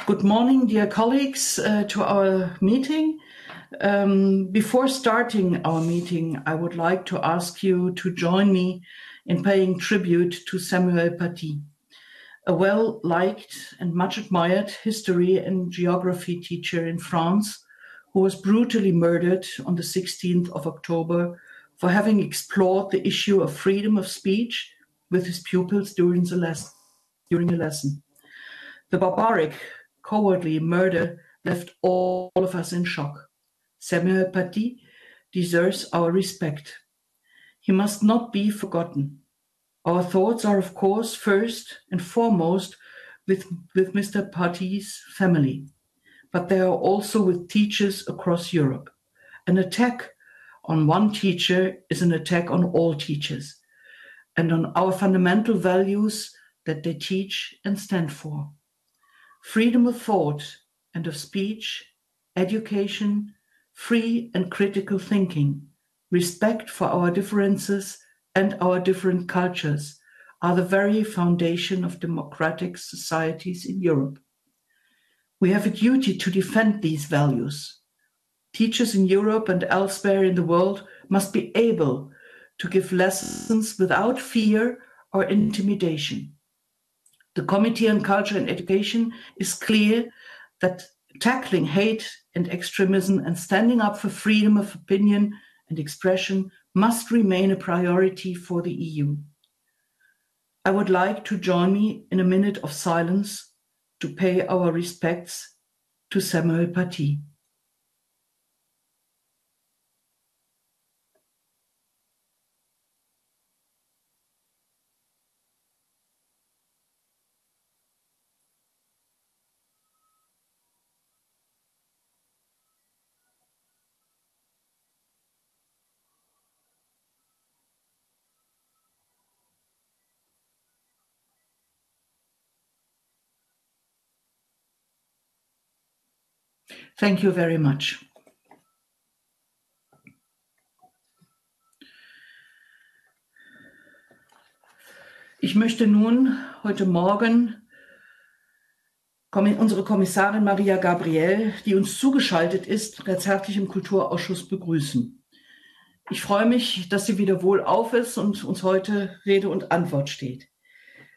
Good morning, dear colleagues, to our meeting. Before starting our meeting, I would like to ask you to join me in paying tribute to Samuel Paty, a well-liked and much admired history and geography teacher in France, who was brutally murdered on the 16th of October for having explored the issue of freedom of speech with his pupils during a lesson. The barbaric, cowardly murder left all of us in shock. Samuel Paty deserves our respect. He must not be forgotten. Our thoughts are, of course, first and foremost with Mr. Paty's family, but they are also with teachers across Europe. An attack on one teacher is an attack on all teachers and on our fundamental values that they teach and stand for. Freedom of thought and of speech, education, free and critical thinking, respect for our differences and our different cultures are the very foundation of democratic societies in Europe. We have a duty to defend these values. Teachers in Europe and elsewhere in the world must be able to give lessons without fear or intimidation. The Committee on Culture and Education is clear that tackling hate and extremism and standing up for freedom of opinion and expression must remain a priority for the EU. I would like to join me in a minute of silence to pay our respects to Samuel Paty. Thank you very much. Ich möchte nun heute Morgen unsere Kommissarin Maria Gabriel, die uns zugeschaltet ist, ganz herzlich im Kulturausschuss begrüßen. Ich freue mich, dass sie wieder wohlauf ist und uns heute Rede und Antwort steht.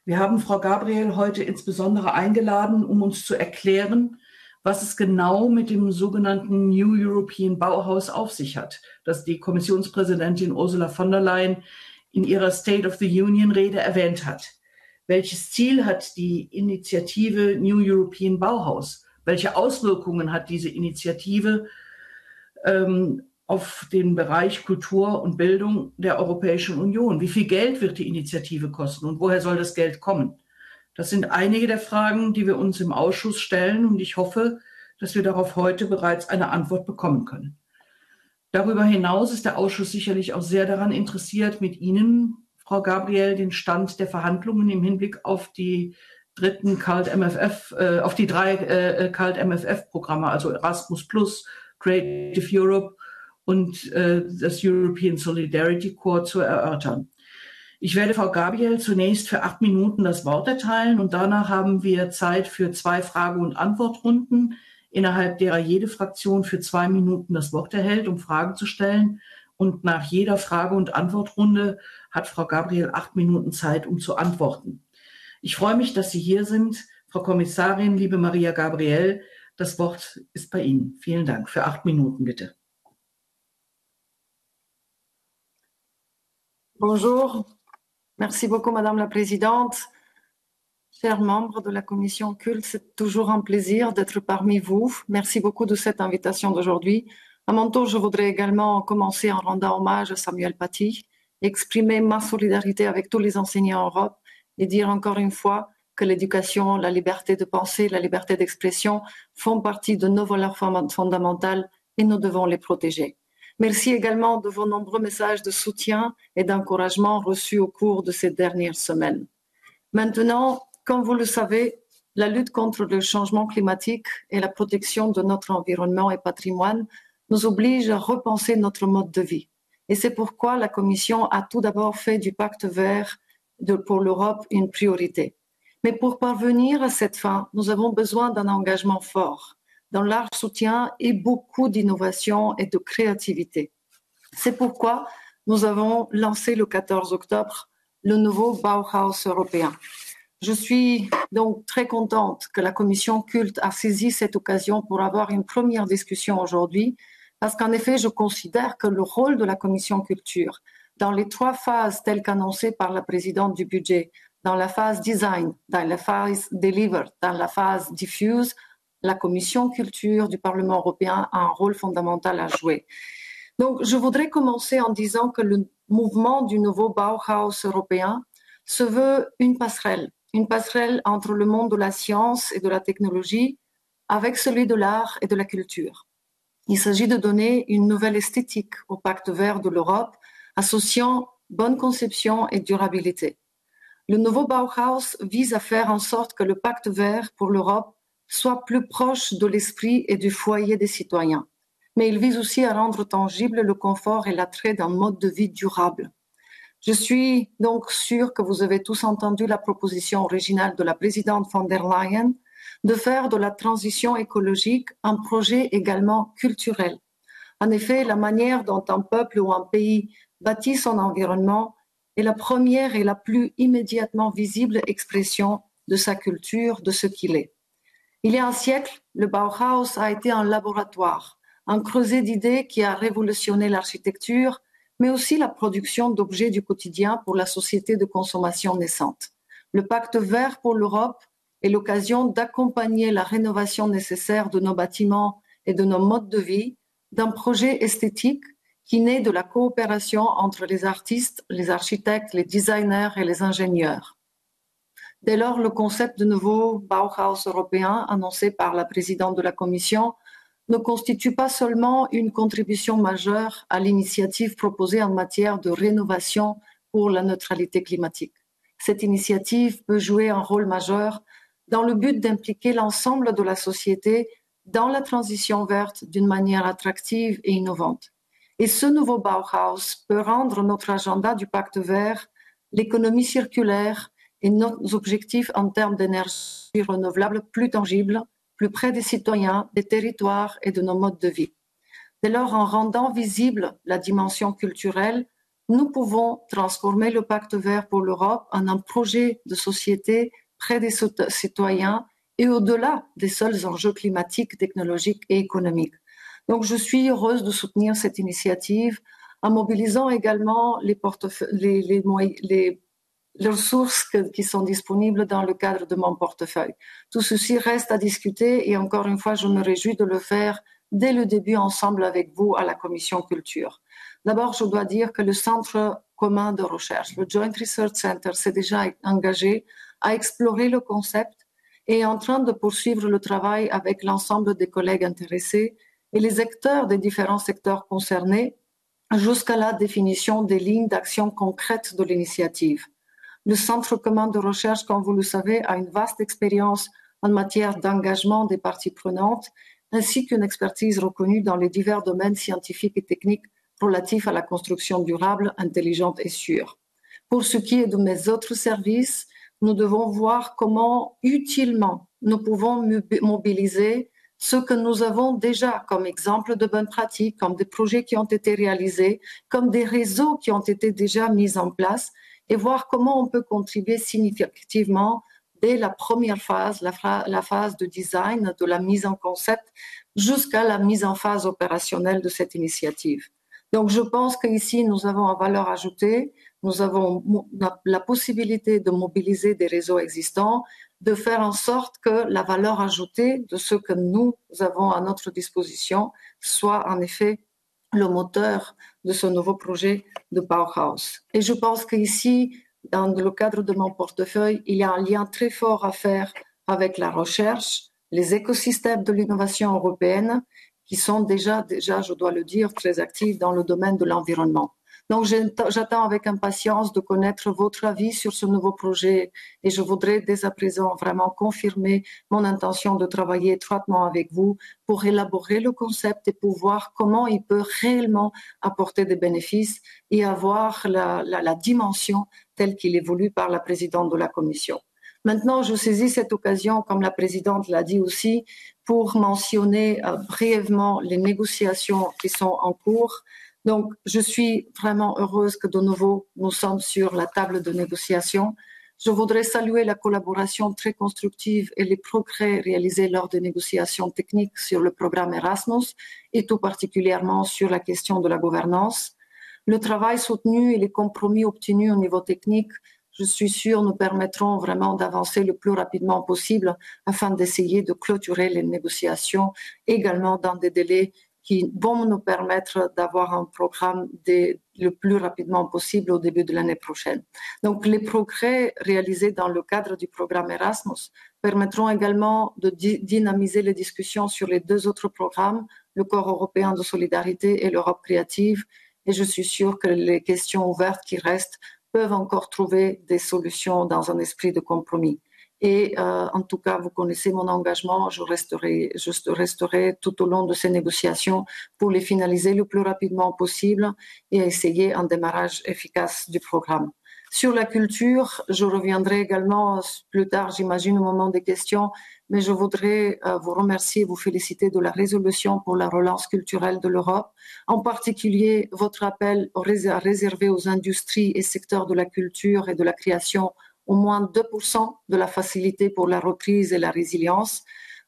Wir haben Frau Gabriel heute insbesondere eingeladen, um uns zu erklären, was es genau mit dem sogenannten New European Bauhaus auf sich hat, das die Kommissionspräsidentin Ursula von der Leyen in ihrer State of the Union Rede erwähnt hat. Welches Ziel hat die Initiative New European Bauhaus? Welche Auswirkungen hat diese Initiative auf den Bereich Kultur und Bildung der Europäischen Union? Wie viel Geld wird die Initiative kosten und woher soll das Geld kommen? Das sind einige der Fragen, die wir uns im Ausschuss stellen, und ich hoffe, dass wir darauf heute bereits eine Antwort bekommen können. Darüber hinaus ist der Ausschuss sicherlich auch sehr daran interessiert, mit Ihnen, Frau Gabriel, den Stand der Verhandlungen im Hinblick auf die drei CALT MFF-Programme, also Erasmus+, Creative Europe und das European Solidarity Corps zu erörtern. Ich werde Frau Gabriel zunächst für 8 Minuten das Wort erteilen und danach haben wir Zeit für 2 Frage- und Antwortrunden, innerhalb derer jede Fraktion für 2 Minuten das Wort erhält, um Fragen zu stellen. Und nach jeder Frage- und Antwortrunde hat Frau Gabriel 8 Minuten Zeit, um zu antworten. Ich freue mich, dass Sie hier sind. Frau Kommissarin, liebe Maria Gabriel, das Wort ist bei Ihnen. Vielen Dank. Für 8 Minuten, bitte. Bonjour. Merci beaucoup, Madame la Présidente. Chers membres de la Commission Culte, c'est toujours un plaisir d'être parmi vous. Merci beaucoup de cette invitation d'aujourd'hui. À mon tour, je voudrais également commencer en rendant hommage à Samuel Paty, exprimer ma solidarité avec tous les enseignants en Europe et dire encore une fois que l'éducation, la liberté de penser, la liberté d'expression font partie de nos valeurs fondamentales et nous devons les protéger. Merci également de vos nombreux messages de soutien et d'encouragement reçus au cours de ces dernières semaines. Maintenant, comme vous le savez, la lutte contre le changement climatique et la protection de notre environnement et patrimoine nous oblige à repenser notre mode de vie. Et c'est pourquoi la Commission a tout d'abord fait du pacte vert pour l'Europe une priorité. Mais pour parvenir à cette fin, nous avons besoin d'un engagement fort, d'un large soutien et beaucoup d'innovation et de créativité. C'est pourquoi nous avons lancé le 14 octobre le nouveau Bauhaus européen. Je suis donc très contente que la commission culte a saisi cette occasion pour avoir une première discussion aujourd'hui, parce qu'en effet, je considère que le rôle de la commission culture, dans les 3 phases telles qu'annoncées par la présidente du budget, dans la phase design, dans la phase deliver, dans la phase diffuse, la commission culture du Parlement européen a un rôle fondamental à jouer. Donc, je voudrais commencer en disant que le mouvement du nouveau Bauhaus européen se veut une passerelle entre le monde de la science et de la technologie avec celui de l'art et de la culture. Il s'agit de donner une nouvelle esthétique au pacte vert de l'Europe, associant bonne conception et durabilité. Le nouveau Bauhaus vise à faire en sorte que le pacte vert pour l'Europe soit plus proche de l'esprit et du foyer des citoyens. Mais il vise aussi à rendre tangible le confort et l'attrait d'un mode de vie durable. Je suis donc sûre que vous avez tous entendu la proposition originale de la présidente von der Leyen de faire de la transition écologique un projet également culturel. En effet, la manière dont un peuple ou un pays bâtit son environnement est la première et la plus immédiatement visible expression de sa culture, de ce qu'il est. Il y a un siècle, le Bauhaus a été un laboratoire, un creuset d'idées qui a révolutionné l'architecture, mais aussi la production d'objets du quotidien pour la société de consommation naissante. Le pacte vert pour l'Europe est l'occasion d'accompagner la rénovation nécessaire de nos bâtiments et de nos modes de vie d'un projet esthétique qui naît de la coopération entre les artistes, les architectes, les designers et les ingénieurs. Dès lors, le concept de nouveau Bauhaus européen annoncé par la présidente de la Commission ne constitue pas seulement une contribution majeure à l'initiative proposée en matière de rénovation pour la neutralité climatique. Cette initiative peut jouer un rôle majeur dans le but d'impliquer l'ensemble de la société dans la transition verte d'une manière attractive et innovante. Et ce nouveau Bauhaus peut rendre notre agenda du pacte vert, l'économie circulaire et nos objectifs en termes d'énergie renouvelable plus tangibles, plus près des citoyens, des territoires et de nos modes de vie. Dès lors, en rendant visible la dimension culturelle, nous pouvons transformer le pacte vert pour l'Europe en un projet de société près des citoyens et au-delà des seuls enjeux climatiques, technologiques et économiques. Donc, je suis heureuse de soutenir cette initiative en mobilisant également les ressources qui sont disponibles dans le cadre de mon portefeuille. Tout ceci reste à discuter et encore une fois, je me réjouis de le faire dès le début ensemble avec vous à la Commission Culture. D'abord, je dois dire que le Centre commun de recherche, le Joint Research Center, s'est déjà engagé à explorer le concept et est en train de poursuivre le travail avec l'ensemble des collègues intéressés et les acteurs des différents secteurs concernés jusqu'à la définition des lignes d'action concrètes de l'initiative. Le Centre commun de recherche, comme vous le savez, a une vaste expérience en matière d'engagement des parties prenantes, ainsi qu'une expertise reconnue dans les divers domaines scientifiques et techniques relatifs à la construction durable, intelligente et sûre. Pour ce qui est de mes autres services, nous devons voir comment utilement nous pouvons mobiliser ce que nous avons déjà comme exemple de bonnes pratiques, comme des projets qui ont été réalisés, comme des réseaux qui ont été déjà mis en place, et voir comment on peut contribuer significativement dès la première phase, la phase de design, de la mise en concept, jusqu'à la mise en phase opérationnelle de cette initiative. Donc, je pense qu'ici, nous avons une valeur ajoutée, nous avons la possibilité de mobiliser des réseaux existants, de faire en sorte que la valeur ajoutée de ce que nous avons à notre disposition soit en effet le moteur de ce nouveau projet de Bauhaus. Et je pense qu'ici, dans le cadre de mon portefeuille, il y a un lien très fort à faire avec la recherche, les écosystèmes de l'innovation européenne, qui sont déjà, je dois le dire, très actifs dans le domaine de l'environnement. Donc, j'attends avec impatience de connaître votre avis sur ce nouveau projet et je voudrais dès à présent vraiment confirmer mon intention de travailler étroitement avec vous pour élaborer le concept et pour voir comment il peut réellement apporter des bénéfices et avoir la dimension telle qu'il est voulu par la présidente de la Commission. Maintenant, je saisis cette occasion, comme la présidente l'a dit aussi, pour mentionner brièvement les négociations qui sont en cours. Donc, je suis vraiment heureuse que de nouveau, nous sommes sur la table de négociation. Je voudrais saluer la collaboration très constructive et les progrès réalisés lors des négociations techniques sur le programme Erasmus et tout particulièrement sur la question de la gouvernance. Le travail soutenu et les compromis obtenus au niveau technique, je suis sûre, nous permettront vraiment d'avancer le plus rapidement possible afin d'essayer de clôturer les négociations également dans des délais qui vont nous permettre d'avoir un programme le plus rapidement possible au début de l'année prochaine. Donc, les progrès réalisés dans le cadre du programme Erasmus permettront également de dynamiser les discussions sur les deux autres programmes, le Corps européen de solidarité et l'Europe créative. Et je suis sûre que les questions ouvertes qui restent peuvent encore trouver des solutions dans un esprit de compromis. Et en tout cas, vous connaissez mon engagement, je resterai tout au long de ces négociations pour les finaliser le plus rapidement possible et essayer un démarrage efficace du programme. Sur la culture, je reviendrai également plus tard, j'imagine, au moment des questions, mais je voudrais vous remercier et vous féliciter de la résolution pour la relance culturelle de l'Europe, en particulier votre appel à réserver aux industries et secteurs de la culture et de la création au moins 2% de la facilité pour la reprise et la résilience.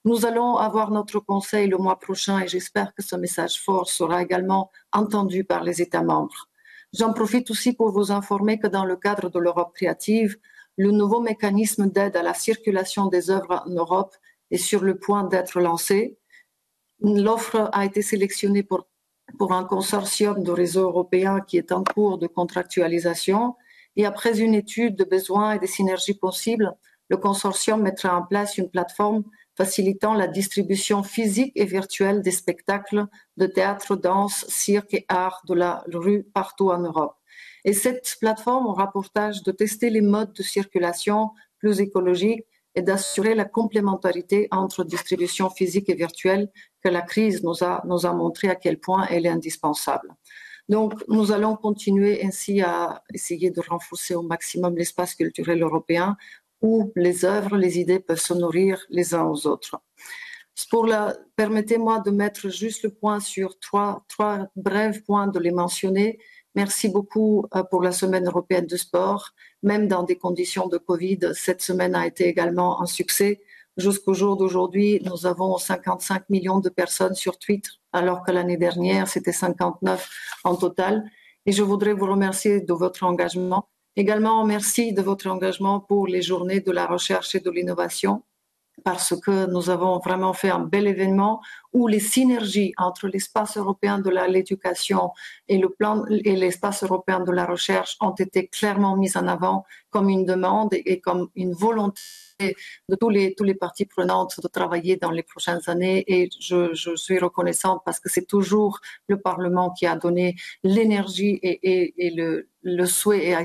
Nous allons avoir notre conseil le mois prochain et j'espère que ce message fort sera également entendu par les États membres. J'en profite aussi pour vous informer que dans le cadre de l'Europe créative, le nouveau mécanisme d'aide à la circulation des œuvres en Europe est sur le point d'être lancé. L'offre a été sélectionnée pour un consortium de réseaux européens qui est en cours de contractualisation. Et après une étude de besoins et des synergies possibles, le consortium mettra en place une plateforme facilitant la distribution physique et virtuelle des spectacles de théâtre, danse, cirque et art de la rue partout en Europe. Et cette plateforme aura pour tâche de tester les modes de circulation plus écologiques et d'assurer la complémentarité entre distribution physique et virtuelle que la crise nous a montré à quel point elle est indispensable. Donc, nous allons continuer ainsi à essayer de renforcer au maximum l'espace culturel européen où les œuvres, les idées peuvent se nourrir les uns aux autres. Permettez-moi de mettre juste le point sur trois brefs points, de les mentionner. Merci beaucoup pour la Semaine européenne du sport. Même dans des conditions de Covid, cette semaine a été également un succès. Jusqu'au jour d'aujourd'hui, nous avons 55 millions de personnes sur Twitter, alors que l'année dernière, c'était 59 en total. Et je voudrais vous remercier de votre engagement. Également, merci de votre engagement pour les journées de la recherche et de l'innovation, parce que nous avons vraiment fait un bel événement où les synergies entre l'espace européen de l'éducation et l'espace européen de la recherche ont été clairement mises en avant comme une demande et comme une volonté de tous les parties prenantes de travailler dans les prochaines années. Et je suis reconnaissante parce que c'est toujours le Parlement qui a donné l'énergie et le souhait et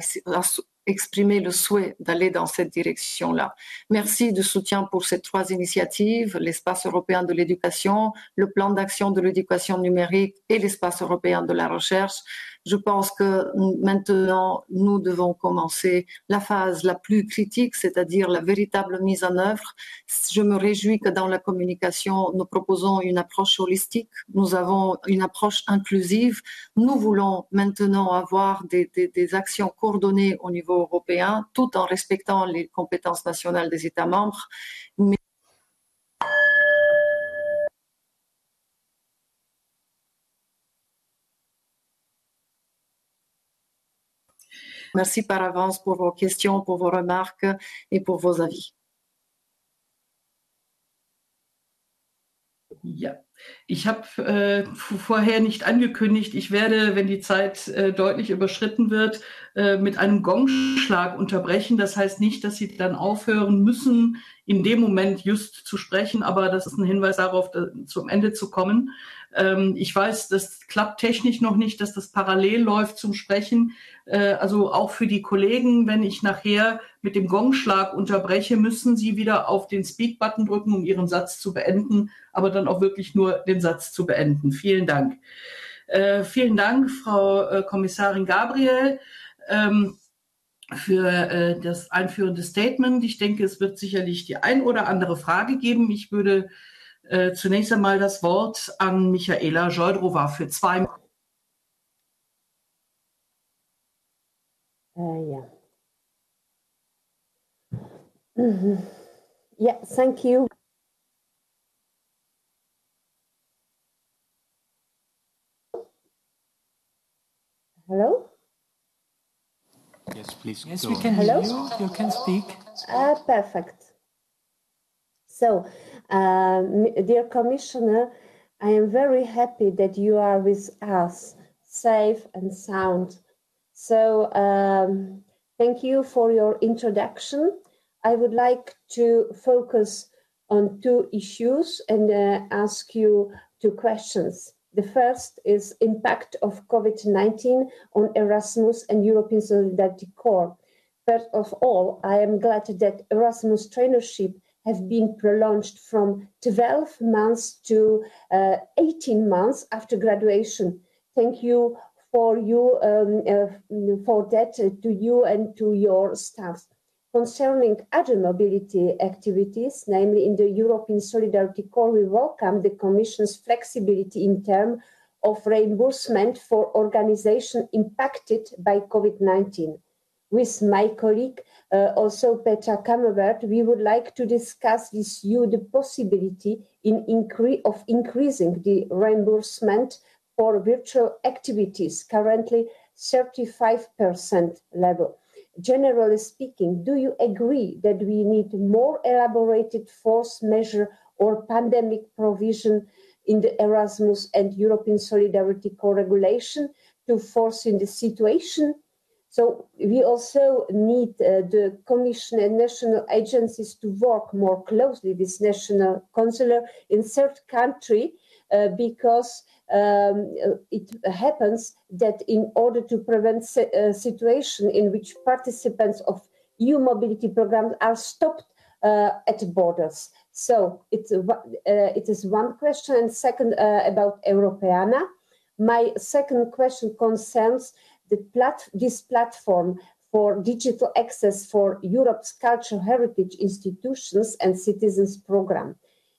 exprimer le souhait d'aller dans cette direction-là. Merci du soutien pour ces trois initiatives, l'espace européen de l'éducation, le plan d'action de l'éducation numérique et l'espace européen de la recherche. Je pense que maintenant, nous devons commencer la phase la plus critique, c'est-à-dire la véritable mise en œuvre. Je me réjouis que dans la communication, nous proposons une approche holistique, nous avons une approche inclusive. Nous voulons maintenant avoir des actions coordonnées au niveau européen, tout en respectant les compétences nationales des États membres. Merci par avance pour vos questions, pour vos remarques et pour vos avis. Ja, ich habe vorher nicht angekündigt, ich werde, wenn die Zeit deutlich überschritten wird, mit einem Gongschlag unterbrechen. Das heißt nicht, dass Sie dann aufhören müssen, in dem Moment just zu sprechen, aber das ist ein Hinweis darauf, zum Ende zu kommen. Ich weiß, das klappt technisch noch nicht, dass das parallel läuft zum Sprechen. Also auch für die Kollegen, wenn ich nachher mit dem Gongschlag unterbreche, müssen Sie wieder auf den Speak-Button drücken, um Ihren Satz zu beenden, aber dann auch wirklich nur den Satz zu beenden. Vielen Dank. Vielen Dank, Frau Kommissarin Gabriel. für das einführende Statement. Ich denke, es wird sicherlich die ein oder andere Frage geben. Ich würde zunächst einmal das Wort an Michaela Žojdrová für 2 Minuten. Yeah. Yeah, thank you. Hello? Yes, please. Yes, go we can Hello? hear you. You can speak. Perfect. So, dear Commissioner, I am very happy that you are with us, safe and sound. So, thank you for your introduction. I would like to focus on 2 issues and ask you 2 questions. The first is impact of COVID-19 on Erasmus and European Solidarity Corps. First of all, I am glad that Erasmus traineeship have been prolonged from 12 months to 18 months after graduation. Thank you for that to you and to your staff. Concerning other mobility activities, namely in the European Solidarity Corps, we welcome the Commission's flexibility in terms of reimbursement for organizations impacted by COVID-19. With my colleague, also Petra Kammerwert, we would like to discuss with you the possibility of increasing the reimbursement for virtual activities, currently 35% level. Generally speaking, do you agree that we need more elaborated force measure or pandemic provision in the Erasmus and European Solidarity Corps regulation to foresee the situation? So we also need the Commission and national agencies to work more closely with national consular in third country because it happens that in order to prevent a situation in which participants of EU mobility programs are stopped at borders. So it is one question. And second, about Europeana. My second question concerns this platform for digital access for Europe's cultural heritage institutions and citizens program.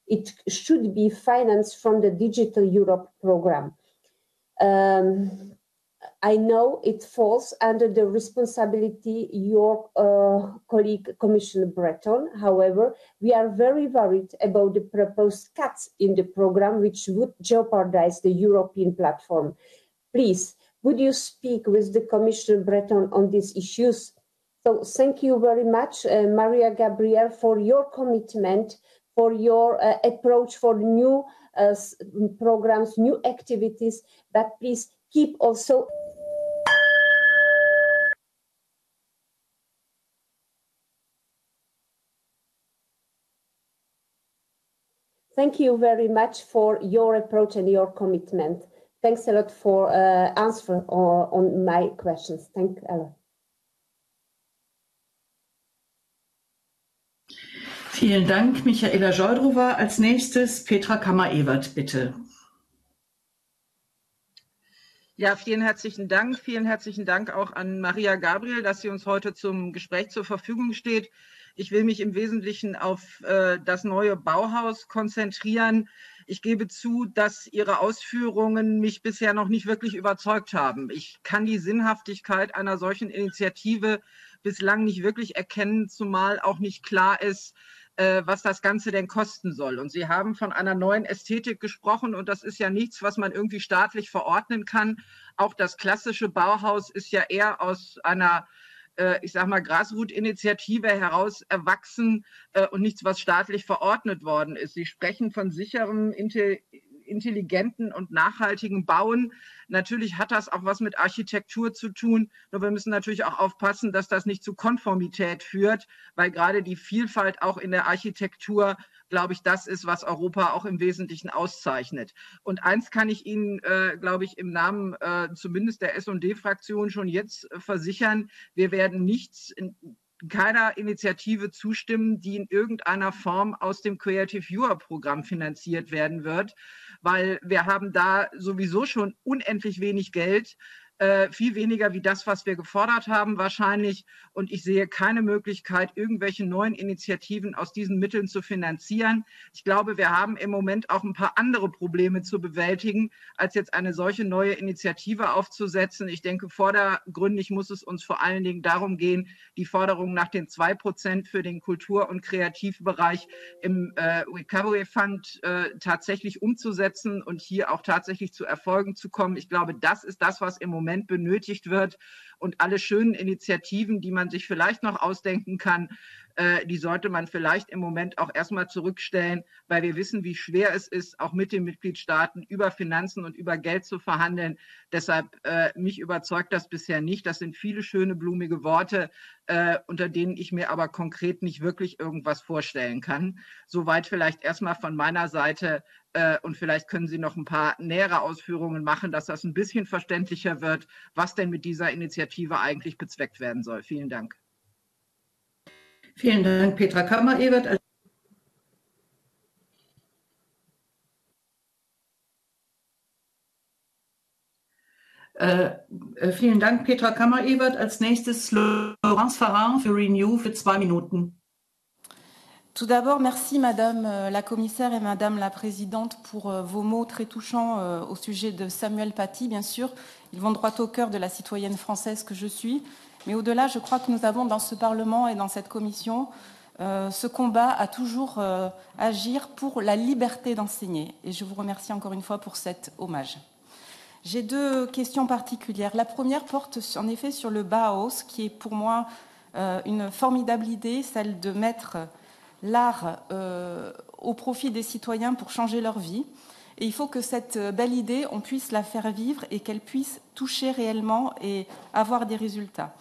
It should be financed from the Digital Europe program. I know it falls under the responsibility your colleague Commissioner Breton. However, we are very worried about the proposed cuts in the program, which would jeopardize the European platform. Please, would you speak with the Commissioner Breton on these issues? So thank you very much, Maria Gabriel, for your commitment, for your approach for new programs, new activities, but please keep also. Thank you very much for your approach and your commitment. Thanks a lot for answering on my questions. Thank you a lot. Vielen Dank, Michaela Žojdrová. Als nächstes Petra Kammer-Ewert, bitte. Ja, vielen herzlichen Dank. Vielen herzlichen Dank auch an Maria Gabriel, dass sie uns heute zum Gespräch zur Verfügung steht. Ich will mich im Wesentlichen auf das neue Bauhaus konzentrieren. Ich gebe zu, dass Ihre Ausführungen mich bisher noch nicht wirklich überzeugt haben. Ich kann die Sinnhaftigkeit einer solchen Initiative bislang nicht wirklich erkennen, zumal auch nicht klar ist, was das Ganze denn kosten soll. Und Sie haben von einer neuen Ästhetik gesprochen und das ist ja nichts, was man irgendwie staatlich verordnen kann. Auch das klassische Bauhaus ist ja eher aus einer, ich sag mal, Grassroot-Initiative heraus erwachsen und nichts, was staatlich verordnet worden ist. Sie sprechen von sicherem, intelligenten und nachhaltigen Bauen. Natürlich hat das auch was mit Architektur zu tun, nur wir müssen natürlich auch aufpassen, dass das nicht zu Konformität führt, weil gerade die Vielfalt auch in der Architektur, glaube ich, das ist, was Europa auch im Wesentlichen auszeichnet. Und eins kann ich Ihnen, glaube ich, im Namen zumindest der S&D-Fraktion schon jetzt versichern, wir werden nichts keiner Initiative zustimmen, die in irgendeiner Form aus dem Creative Europe Programm finanziert werden wird, weil wir haben da sowieso schon unendlich wenig Geld. viel weniger wie das, was wir gefordert haben wahrscheinlich. Und ich sehe keine Möglichkeit, irgendwelche neuen Initiativen aus diesen Mitteln zu finanzieren. Ich glaube, wir haben im Moment auch ein paar andere Probleme zu bewältigen, als jetzt eine solche neue Initiative aufzusetzen. Ich denke, vordergründig muss es uns vor allen Dingen darum gehen, die Forderung nach den 2% für den Kultur- und Kreativbereich im Recovery Fund tatsächlich umzusetzen und hier auch tatsächlich zu Erfolgen zu kommen. Ich glaube, das ist das, was im Moment benötigt wird. Und alle schönen Initiativen, die man sich vielleicht noch ausdenken kann, die sollte man vielleicht im Moment auch erstmal zurückstellen, weil wir wissen, wie schwer es ist, auch mit den Mitgliedstaaten über Finanzen und über Geld zu verhandeln. Deshalb mich überzeugt das bisher nicht. Das sind viele schöne, blumige Worte, unter denen ich mir aber konkret nicht wirklich irgendwas vorstellen kann. Soweit vielleicht erstmal von meiner Seite. Und vielleicht können Sie noch ein paar nähere Ausführungen machen, dass das ein bisschen verständlicher wird, was denn mit dieser Initiative eigentlich bezweckt werden soll. Vielen Dank. Vielen Dank, Petra Kammer-Ewert. Vielen Dank, Petra Kammer-Ewert. Als nächstes Laurence Farrin für Renew für 2 Minuten. Tout d'abord, merci Madame la Commissaire et Madame la Présidente pour vos mots très touchants au sujet de Samuel Paty, bien sûr. Ils vont droit au cœur de la citoyenne française que je suis. Mais au-delà, je crois que nous avons dans ce Parlement et dans cette commission ce combat à toujours agir pour la liberté d'enseigner. Et je vous remercie encore une fois pour cet hommage. J'ai 2 questions particulières. La première porte en effet sur le Bauhaus, qui est pour moi une formidable idée, celle de mettre l'art au profit des citoyens pour changer leur vie. Et il faut que cette belle idée, on puisse la faire vivre et qu'elle puisse toucher réellement et avoir des résultats.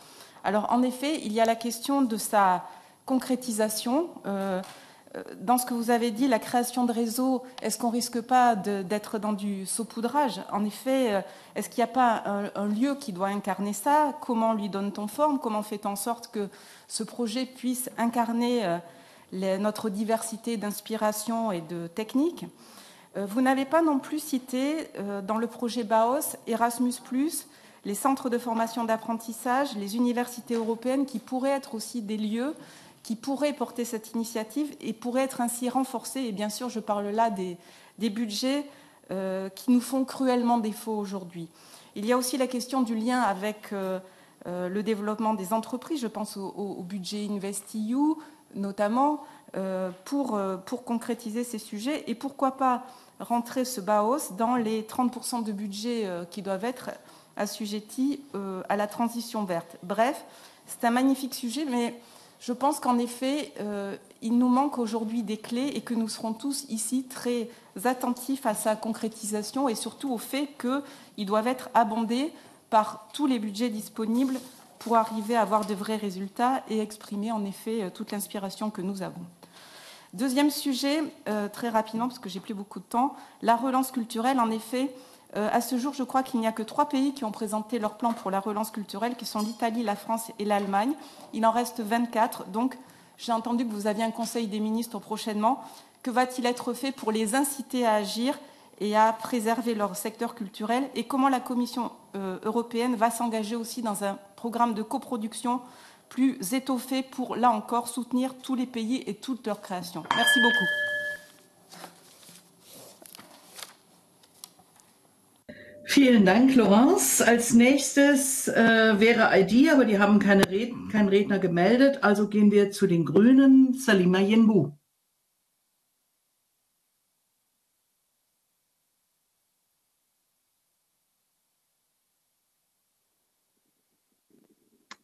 Alors en effet, il y a la question de sa concrétisation. Dans ce que vous avez dit, la création de réseaux, est-ce qu'on ne risque pas d'être dans du saupoudrage? En effet, est-ce qu'il n'y a pas un lieu qui doit incarner ça? Comment lui donne-t-on forme? Comment fait-on en sorte que ce projet puisse incarner notre diversité d'inspiration et de techniques? Vous n'avez pas non plus cité dans le projet Bauhaus, Erasmus+, les centres de formation d'apprentissage, les universités européennes qui pourraient être aussi des lieux qui pourraient porter cette initiative et pourraient être ainsi renforcés. Et bien sûr, je parle là des budgets qui nous font cruellement défaut aujourd'hui. Il y a aussi la question du lien avec le développement des entreprises. Je pense au budget InvestEU, notamment, pour concrétiser ces sujets. Et pourquoi pas rentrer ce Bauhaus dans les 30% de budget qui doivent être assujettis à la transition verte. Bref, c'est un magnifique sujet, mais je pense qu'en effet, il nous manque aujourd'hui des clés et que nous serons tous ici très attentifs à sa concrétisation et surtout au fait qu'ils doivent être abondés par tous les budgets disponibles pour arriver à avoir de vrais résultats et exprimer en effet toute l'inspiration que nous avons. Deuxième sujet, très rapidement, parce que j'ai plus beaucoup de temps, la relance culturelle. En effet, à ce jour, je crois qu'il n'y a que 3 pays qui ont présenté leur plan pour la relance culturelle, qui sont l'Italie, la France et l'Allemagne. Il en reste 24. Donc, j'ai entendu que vous aviez un conseil des ministres prochainement. Que va-t-il être fait pour les inciter à agir et à préserver leur secteur culturel? Et comment la Commission européenne va s'engager aussi dans un programme de coproduction plus étoffé pour, là encore, soutenir tous les pays et toutes leurs créations? Merci beaucoup. Vielen Dank, Laurence. Als nächstes wäre ID, aber die haben keinen Redner gemeldet. Also gehen wir zu den Grünen. Salima Yenbu.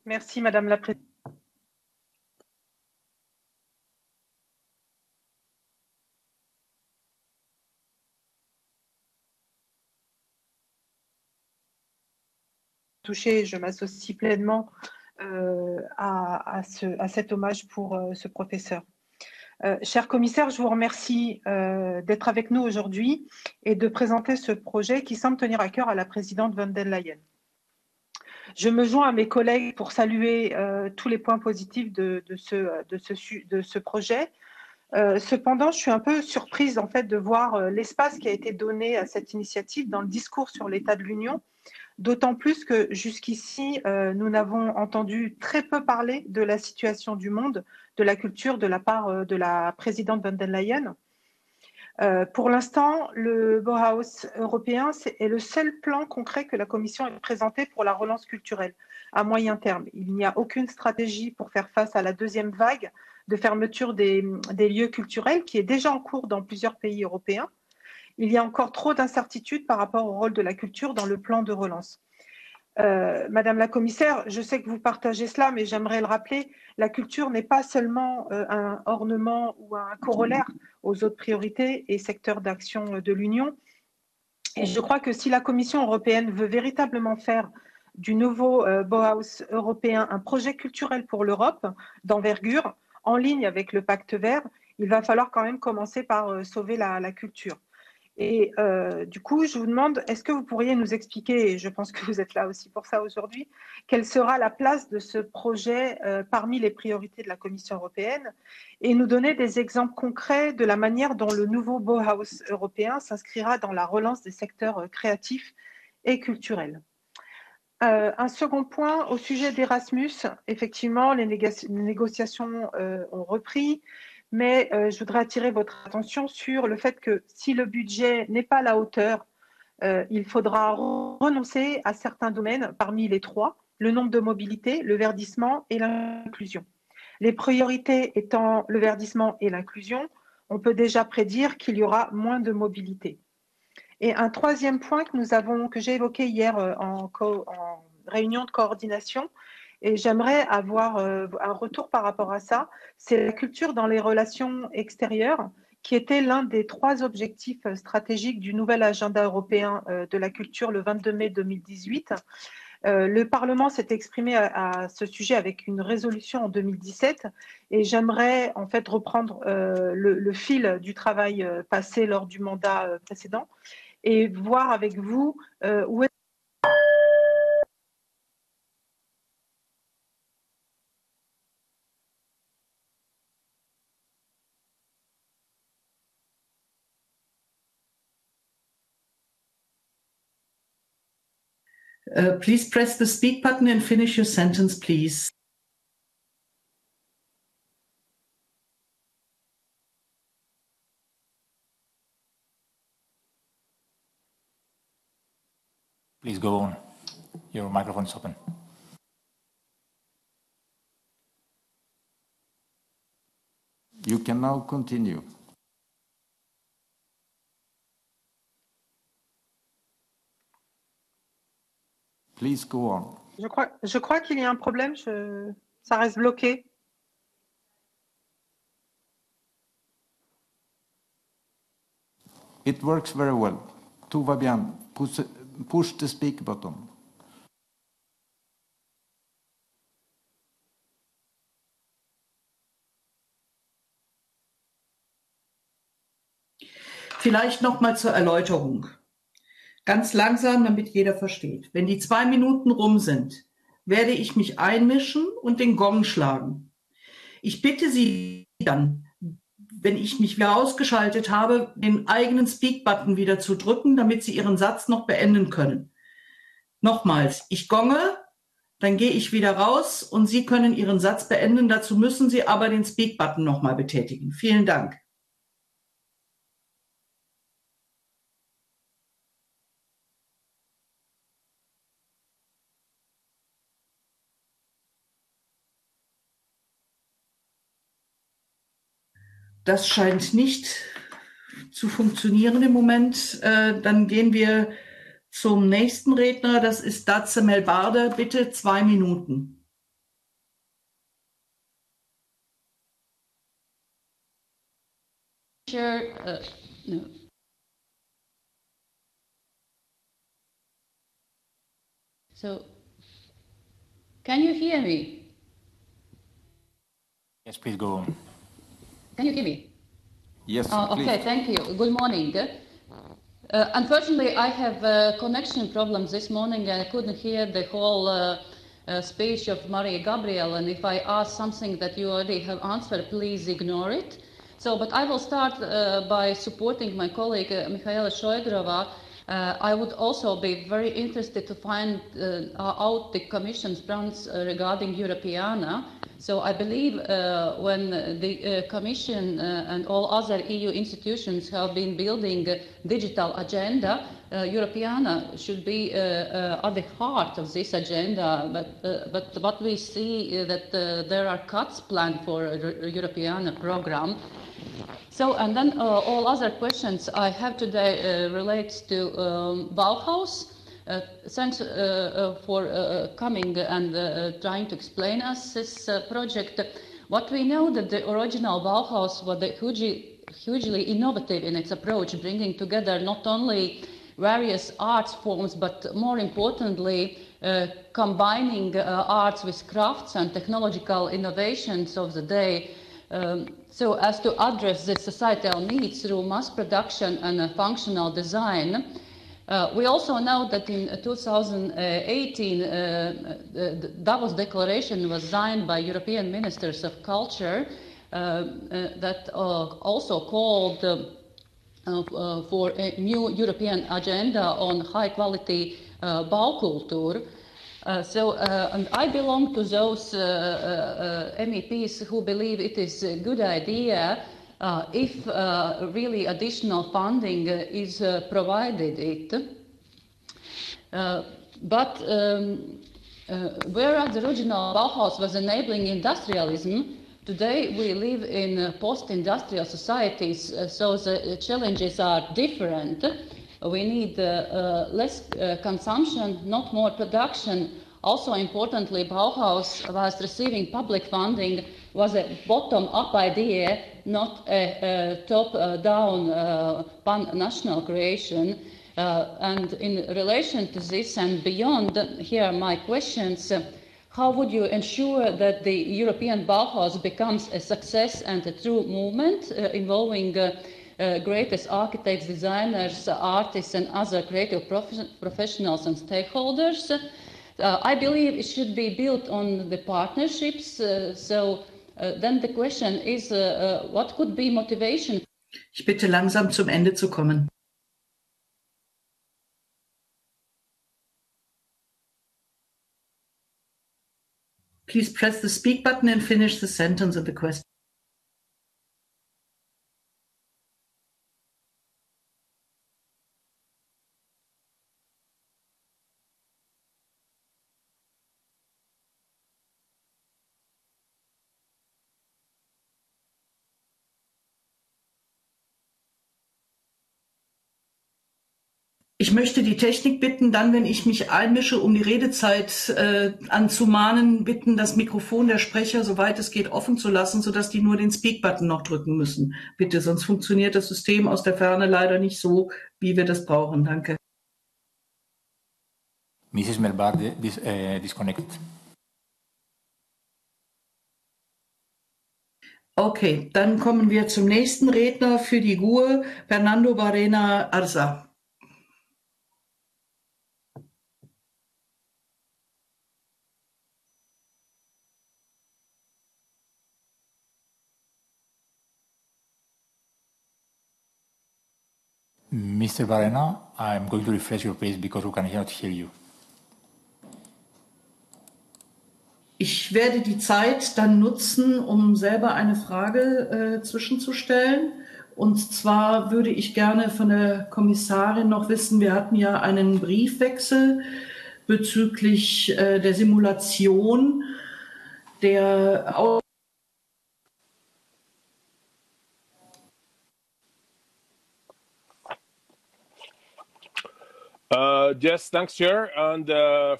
Merci, Madame la Présidente. Je m'associe pleinement à cet hommage pour ce professeur. Cher commissaire, je vous remercie d'être avec nous aujourd'hui et de présenter ce projet qui semble tenir à cœur à la présidente von der Leyen. Je me joins à mes collègues pour saluer tous les points positifs de ce projet. Cependant, je suis un peu surprise en fait de voir l'espace qui a été donné à cette initiative dans le discours sur l'état de l'Union, d'autant plus que jusqu'ici, nous n'avons entendu très peu parler de la situation du monde, de la culture de la part de la présidente von der Leyen. Pour l'instant, le Bauhaus européen est le seul plan concret que la Commission ait présenté pour la relance culturelle à moyen terme. Il n'y a aucune stratégie pour faire face à la deuxième vague de fermeture des lieux culturels qui est déjà en cours dans plusieurs pays européens. Il y a encore trop d'incertitudes par rapport au rôle de la culture dans le plan de relance. Madame la commissaire, je sais que vous partagez cela, mais j'aimerais le rappeler, la culture n'est pas seulement un ornement ou un corollaire aux autres priorités et secteurs d'action de l'Union. Et je crois que si la Commission européenne veut véritablement faire du nouveau Bauhaus européen un projet culturel pour l'Europe d'envergure, en ligne avec le pacte vert, il va falloir quand même commencer par sauver la culture. Et du coup, je vous demande, est-ce que vous pourriez nous expliquer, et je pense que vous êtes là aussi pour ça aujourd'hui, quelle sera la place de ce projet parmi les priorités de la Commission européenne et nous donner des exemples concrets de la manière dont le nouveau Bauhaus européen s'inscrira dans la relance des secteurs créatifs et culturels. Un second point, au sujet d'Erasmus, effectivement, les négociations ont repris. Mais je voudrais attirer votre attention sur le fait que si le budget n'est pas à la hauteur, il faudra renoncer à certains domaines parmi les trois, le nombre de mobilité, le verdissement et l'inclusion. Les priorités étant le verdissement et l'inclusion, on peut déjà prédire qu'il y aura moins de mobilité. Et un troisième point que j'ai évoqué hier en réunion de coordination, et j'aimerais avoir un retour par rapport à ça, c'est la culture dans les relations extérieures, qui était l'un des 3 objectifs stratégiques du nouvel agenda européen de la culture le 22 mai 2018. Le Parlement s'est exprimé à ce sujet avec une résolution en 2017 et j'aimerais en fait reprendre le fil du travail passé lors du mandat précédent et voir avec vous où est Please press the speak button and finish your sentence, please. Please go on. Your microphone is open. You can now continue. Please go on. Je crois qu'il y a un problème, ça reste bloqué. It works very well. Tout va bien. Push the speak button. Vielleicht noch mal zur Erläuterung. Ganz langsam, damit jeder versteht. Wenn die 2 Minuten rum sind, werde ich mich einmischen und den Gong schlagen. Ich bitte Sie dann, wenn ich mich wieder ausgeschaltet habe, den eigenen Speak-Button wieder zu drücken, damit Sie Ihren Satz noch beenden können. Nochmals, ich gonge, dann gehe ich wieder raus und Sie können Ihren Satz beenden. Dazu müssen Sie aber den Speak-Button nochmal betätigen. Vielen Dank. Das scheint nicht zu funktionieren im Moment. Dann gehen wir zum nächsten Redner. Das ist Dace Melbarde. Bitte 2 Minuten. Sure, no. So, can you hear me? Yes, please go on. Can you hear me? Yes, okay, thank you. Good morning. Unfortunately, I have connection problems this morning and I couldn't hear the whole speech of Maria Gabriel, and if I ask something that you already have answered, please ignore it. So, but I will start by supporting my colleague Michaela Šojdrova I would also be very interested to find out the Commission's plans regarding Europeana. So I believe when the Commission and all other EU institutions have been building a digital agenda, Europeana should be at the heart of this agenda, but what we see that there are cuts planned for a Europeana program. So, and then all other questions I have today relates to Bauhaus. Thanks for coming and trying to explain us this project. What we know that the original Bauhaus was hugely innovative in its approach, bringing together not only various arts forms, but more importantly, combining arts with crafts and technological innovations of the day. So as to address the societal needs through mass production and functional design. We also know that in 2018, the Davos Declaration was signed by European Ministers of Culture that also called for a new European agenda on high-quality Baukultur. And I belong to those MEPs who believe it is a good idea if really additional funding is provided. But whereas the original Bauhaus was enabling industrialism, today we live in post-industrial societies, so the challenges are different. We need less consumption, not more production. Also importantly, Bauhaus, whilst receiving public funding, was a bottom-up idea, not a top-down pan-national creation. And in relation to this and beyond, here are my questions. How would you ensure that the European Bauhaus becomes a success and a true movement involving greatest architects, designers, artists, and other creative professionals and stakeholders? I believe it should be built on the partnerships. Then the question is, what could be motivation? Ich bitte langsam zum Ende zu kommen. Please press the speak button and finish the sentence of the question. Ich möchte die Technik bitten, dann, wenn ich mich einmische, um die Redezeit anzumahnen, bitten, das Mikrofon der Sprecher, soweit es geht, offen zu lassen, sodass die nur den Speak-Button noch drücken müssen. Bitte, sonst funktioniert das System aus der Ferne leider nicht so, wie wir das brauchen. Danke. Mrs. Melbar disconnected. Okay, dann kommen wir zum nächsten Redner für die GUE, Fernando Barrena Arza. Mr. Barrena, I'm going to refresh your page because we cannot hear you. Ich werde die Zeit dann nutzen, um selber eine Frage zwischenzustellen. Und zwar würde ich gerne von der Kommissarin noch wissen, wir hatten ja einen Briefwechsel bezüglich der Simulation der Yes, thanks, Chair. And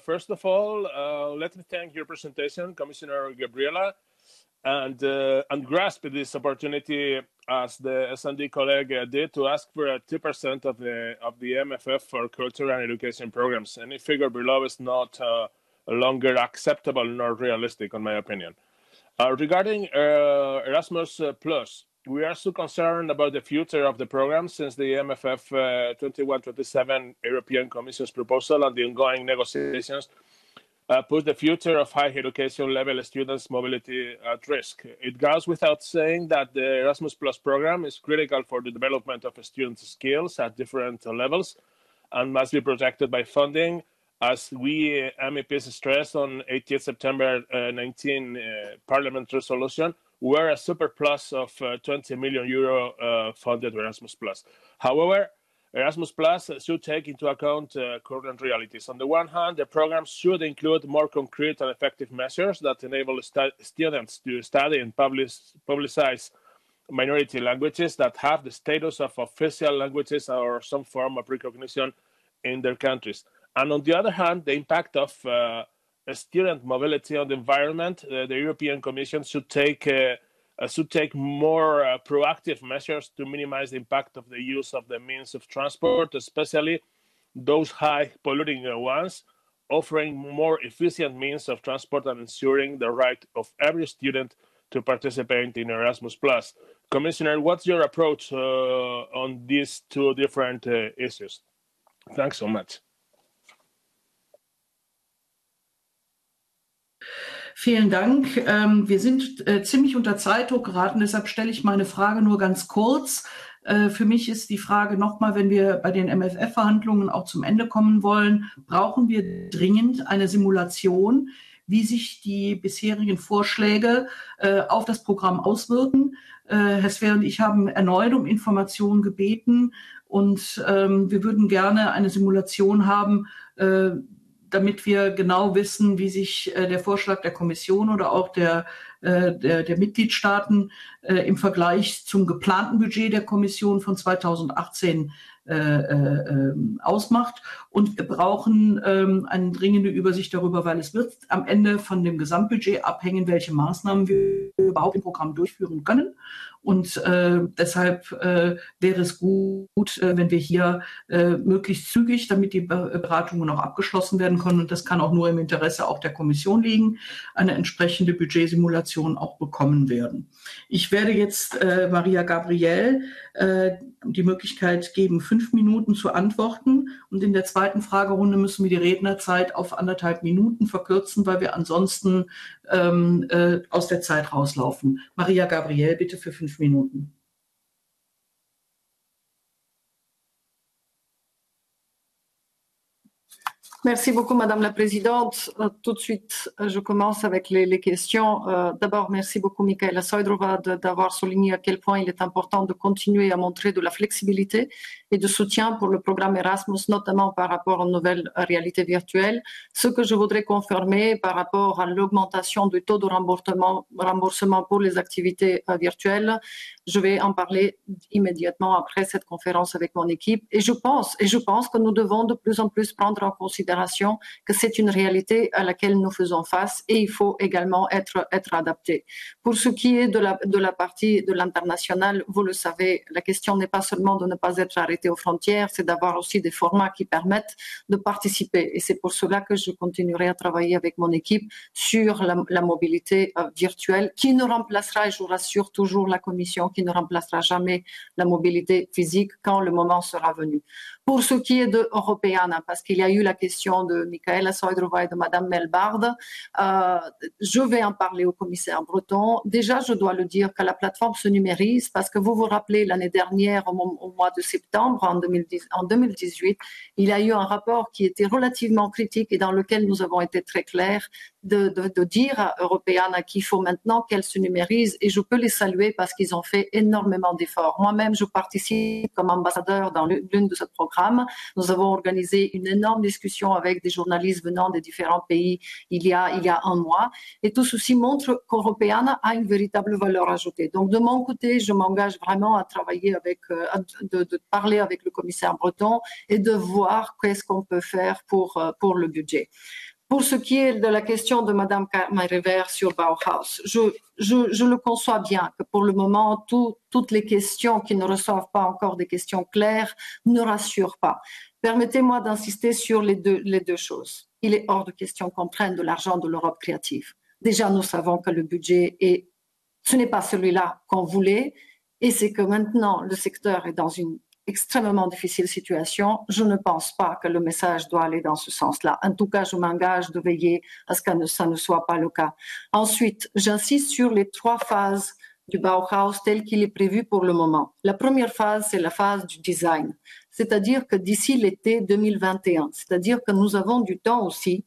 first of all, let me thank your presentation, Commissioner Gabriela, and grasp this opportunity, as the S&D colleague did, to ask for a 2% of the MFF for culture and education programs. Any figure below is not longer acceptable nor realistic, in my opinion. Regarding Erasmus Plus, we are so concerned about the future of the program since the MFF 21-27 European Commission's proposal and the ongoing negotiations put the future of higher education level students' mobility at risk. It goes without saying that the Erasmus Plus program is critical for the development of students' skills at different levels, and must be protected by funding. As we MEPs stressed on 18 September 19 Parliament resolution, we're a super plus of 20 million euro funded Erasmus Plus. However, Erasmus Plus should take into account current realities. On the one hand, the program should include more concrete and effective measures that enable students to study and publicize minority languages that have the status of official languages or some form of recognition in their countries. And on the other hand, the impact of student mobility on the environment, the European Commission should take more proactive measures to minimize the impact of the use of the means of transport, especially those high polluting ones, offering more efficient means of transport and ensuring the right of every student to participate in Erasmus+. Commissioner, what's your approach on these two different issues? Thanks so much. Vielen Dank. Wir sind ziemlich unter Zeitdruck geraten, deshalb stelle ich meine Frage nur ganz kurz. Für mich ist die Frage nochmal, wenn wir bei den MFF-Verhandlungen auch zum Ende kommen wollen, brauchen wir dringend eine Simulation, wie sich die bisherigen Vorschläge auf das Programm auswirken. Herr SzFE und ich haben erneut um Informationen gebeten und wir würden gerne eine Simulation haben, damit wir genau wissen, wie sich der Vorschlag der Kommission oder auch der Mitgliedstaaten im Vergleich zum geplanten Budget der Kommission von 2018 ausmacht. Und wir brauchen eine dringende Übersicht darüber, weil es wird am Ende von dem Gesamtbudget abhängen, welche Maßnahmen wir überhaupt im Programm durchführen können. Und deshalb wäre es gut, wenn wir hier möglichst zügig, damit die Beratungen auch abgeschlossen werden können, und das kann auch nur im Interesse auch der Kommission liegen, eine entsprechende Budgetsimulation auch bekommen werden. Ich werde jetzt Maria Gabriel die Möglichkeit geben, 5 Minuten zu antworten. Und in der zweiten Fragerunde müssen wir die Rednerzeit auf 1,5 Minuten verkürzen, weil wir ansonsten aus der Zeit rauslaufen. Maria Gabriel, bitte für 5 Minuten. Merci beaucoup, Madame la Présidente. Tout de suite, je commence avec les questions. D'abord, merci beaucoup, Michaela Sojdrova, d'avoir souligné à quel point il est important de continuer à montrer de la flexibilité et de soutien pour le programme Erasmus, notamment par rapport aux nouvelles réalités virtuelles. Ce que je voudrais confirmer par rapport à l'augmentation du taux de remboursement pour les activités virtuelles, je vais en parler immédiatement après cette conférence avec mon équipe. Et je pense que nous devons de plus en plus prendre en considération que c'est une réalité à laquelle nous faisons face et il faut également être adapté. Pour ce qui est de la partie de l'international, vous le savez, la question n'est pas seulement de ne pas être arrêté aux frontières, c'est d'avoir aussi des formats qui permettent de participer. Et c'est pour cela que je continuerai à travailler avec mon équipe sur la mobilité virtuelle qui ne remplacera, et je vous rassure toujours la Commission, qui ne remplacera jamais la mobilité physique quand le moment sera venu. Pour ce qui est de Europeana, parce qu'il y a eu la question de Michaela Sojdrova et de Madame Melbard, je vais en parler au commissaire Breton. Déjà, je dois le dire que la plateforme se numérise parce que vous vous rappelez l'année dernière, au mois de septembre, en 2018, il y a eu un rapport qui était relativement critique et dans lequel nous avons été très clairs de dire à Europeana qu'il faut maintenant qu'elle se numérise et je peux les saluer parce qu'ils ont fait énormément d'efforts. Moi-même, je participe comme ambassadeur dans l'une de ces programmes. Nous avons organisé une énorme discussion avec des journalistes venant des différents pays il y a un mois et tout ceci montre qu'Europeana a une véritable valeur ajoutée. Donc de mon côté, je m'engage vraiment à travailler de parler avec le commissaire Breton et de voir qu'est-ce qu'on peut faire pour le budget. Pour ce qui est de la question de Madame Kamerevert sur Bauhaus, je le conçois bien que pour le moment, toutes les questions qui ne reçoivent pas encore des questions claires ne rassurent pas. Permettez-moi d'insister sur les deux choses. Il est hors de question qu'on prenne de l'argent de l'Europe créative. Déjà, nous savons que le budget ce n'est pas celui-là qu'on voulait et c'est que maintenant, le secteur est dans une extrêmement difficile situation. Je ne pense pas que le message doit aller dans ce sens-là. En tout cas, je m'engage de veiller à ce que ça ne soit pas le cas. Ensuite, j'insiste sur les 3 phases du Bauhaus tel qu'il est prévu pour le moment. La première phase, c'est la phase du design, c'est-à-dire que d'ici l'été 2021, c'est-à-dire que nous avons du temps aussi,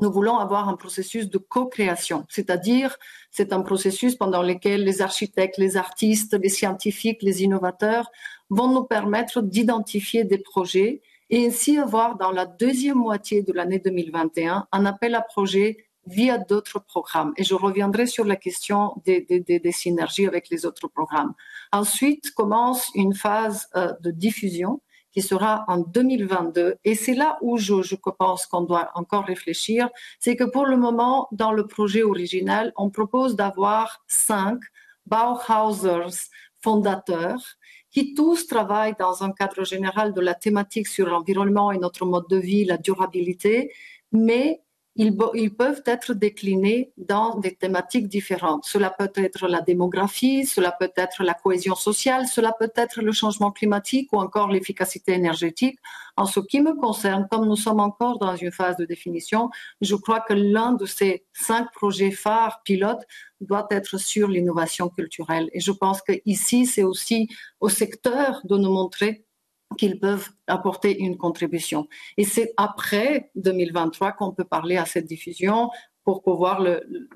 nous voulons avoir un processus de co-création, c'est-à-dire c'est un processus pendant lequel les architectes, les artistes, les scientifiques, les innovateurs vont nous permettre d'identifier des projets et ainsi avoir dans la deuxième moitié de l'année 2021 un appel à projets via d'autres programmes. Et je reviendrai sur la question des synergies avec les autres programmes. Ensuite commence une phase de diffusion qui sera en 2022. Et c'est là où je pense qu'on doit encore réfléchir. C'est que pour le moment, dans le projet original, on propose d'avoir 5 Bauhausers fondateurs qui tous travaillent dans un cadre général de la thématique sur l'environnement et notre mode de vie, la durabilité, mais ils peuvent être déclinés dans des thématiques différentes. Cela peut être la démographie, cela peut être la cohésion sociale, cela peut être le changement climatique ou encore l'efficacité énergétique. En ce qui me concerne, comme nous sommes encore dans une phase de définition, je crois que l'un de ces 5 projets phares pilotes doit être sur l'innovation culturelle. Et je pense qu'ici, c'est aussi au secteur de nous montrer qu'ils peuvent apporter une contribution. Et c'est après 2023 qu'on peut parler à cette diffusion pour pouvoir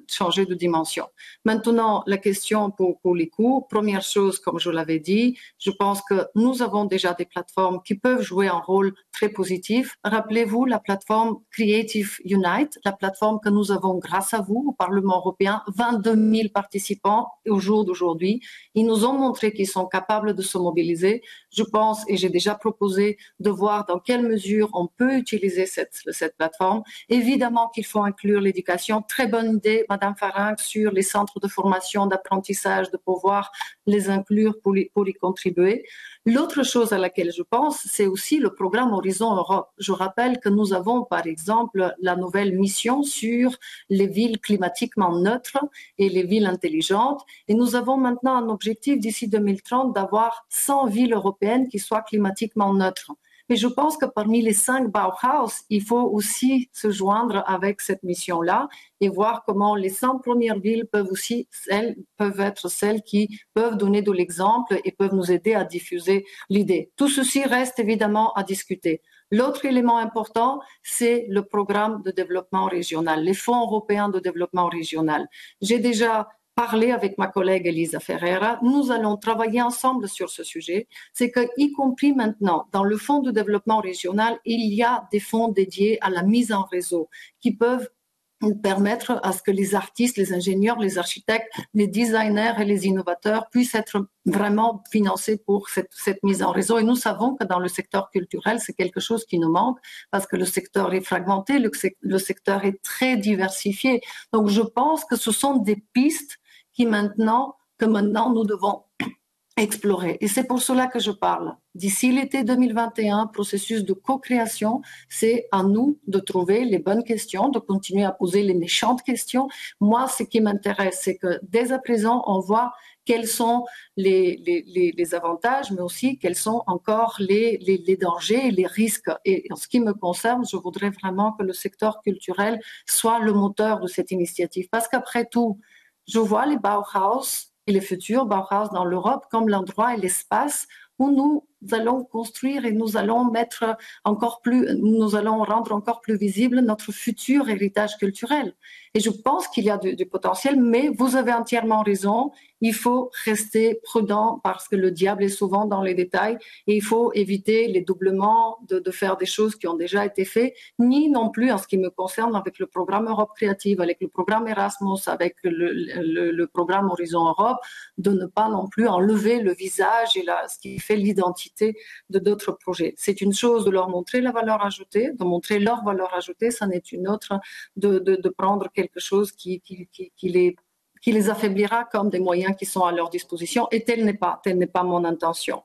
changer de dimension. Maintenant, la question pour les coûts. Première chose, comme je l'avais dit, je pense que nous avons déjà des plateformes qui peuvent jouer un rôle très positif. Rappelez-vous la plateforme Creative Unite, la plateforme que nous avons grâce à vous au Parlement européen, 22 000 participants au jour d'aujourd'hui. Ils nous ont montré qu'ils sont capables de se mobiliser. Je pense, et j'ai déjà proposé de voir dans quelle mesure on peut utiliser cette plateforme. Évidemment qu'il faut inclure l'éducation. Très bonne idée, Madame Farang, sur les centres de formation, d'apprentissage, de pouvoir les inclure pour y contribuer. L'autre chose à laquelle je pense, c'est aussi le programme Horizon Europe. Je rappelle que nous avons, par exemple, la nouvelle mission sur les villes climatiquement neutres et les villes intelligentes. Et nous avons maintenant un objectif d'ici 2030 d'avoir 100 villes européennes qui soient climatiquement neutres. Mais je pense que parmi les 5 Bauhaus, il faut aussi se joindre avec cette mission-là et voir comment les 100 premières villes peuvent être celles qui peuvent donner de l'exemple et peuvent nous aider à diffuser l'idée. Tout ceci reste évidemment à discuter. L'autre élément important, c'est le programme de développement régional, les fonds européens de développement régional. J'ai déjà parler avec ma collègue Elisa Ferreira, nous allons travailler ensemble sur ce sujet. C'est que, y compris maintenant, dans le fonds de développement régional, il y a des fonds dédiés à la mise en réseau qui peuvent permettre à ce que les artistes, les ingénieurs, les architectes, les designers et les innovateurs puissent être vraiment financés pour cette mise en réseau. Et nous savons que dans le secteur culturel, c'est quelque chose qui nous manque parce que le secteur est fragmenté, le secteur est très diversifié. Donc, je pense que ce sont des pistes que maintenant nous devons explorer. Et c'est pour cela que je parle. D'ici l'été 2021, processus de co-création, c'est à nous de trouver les bonnes questions, de continuer à poser les méchantes questions. Moi, ce qui m'intéresse, c'est que dès à présent, on voit quels sont les avantages, mais aussi quels sont encore les dangers et les risques. Et en ce qui me concerne, je voudrais vraiment que le secteur culturel soit le moteur de cette initiative. Parce qu'après tout, je vois les Bauhaus et les futurs Bauhaus dans l'Europe comme l'endroit et l'espace où nous allons construire et nous allons rendre encore plus visible notre futur héritage culturel. Et je pense qu'il y a du potentiel, mais vous avez entièrement raison. Il faut rester prudent parce que le diable est souvent dans les détails et il faut éviter les doublements de faire des choses qui ont déjà été faites, ni non plus en ce qui me concerne avec le programme Europe Créative, avec le programme Erasmus, avec le programme Horizon Europe, de ne pas non plus enlever le visage et ce qui fait l'identité de d'autres projets. C'est une chose de leur montrer la valeur ajoutée, de montrer leur valeur ajoutée, ça n'est une autre de prendre quelque chose qui les affaiblira comme des moyens qui sont à leur disposition, et telle n'est pas mon intention.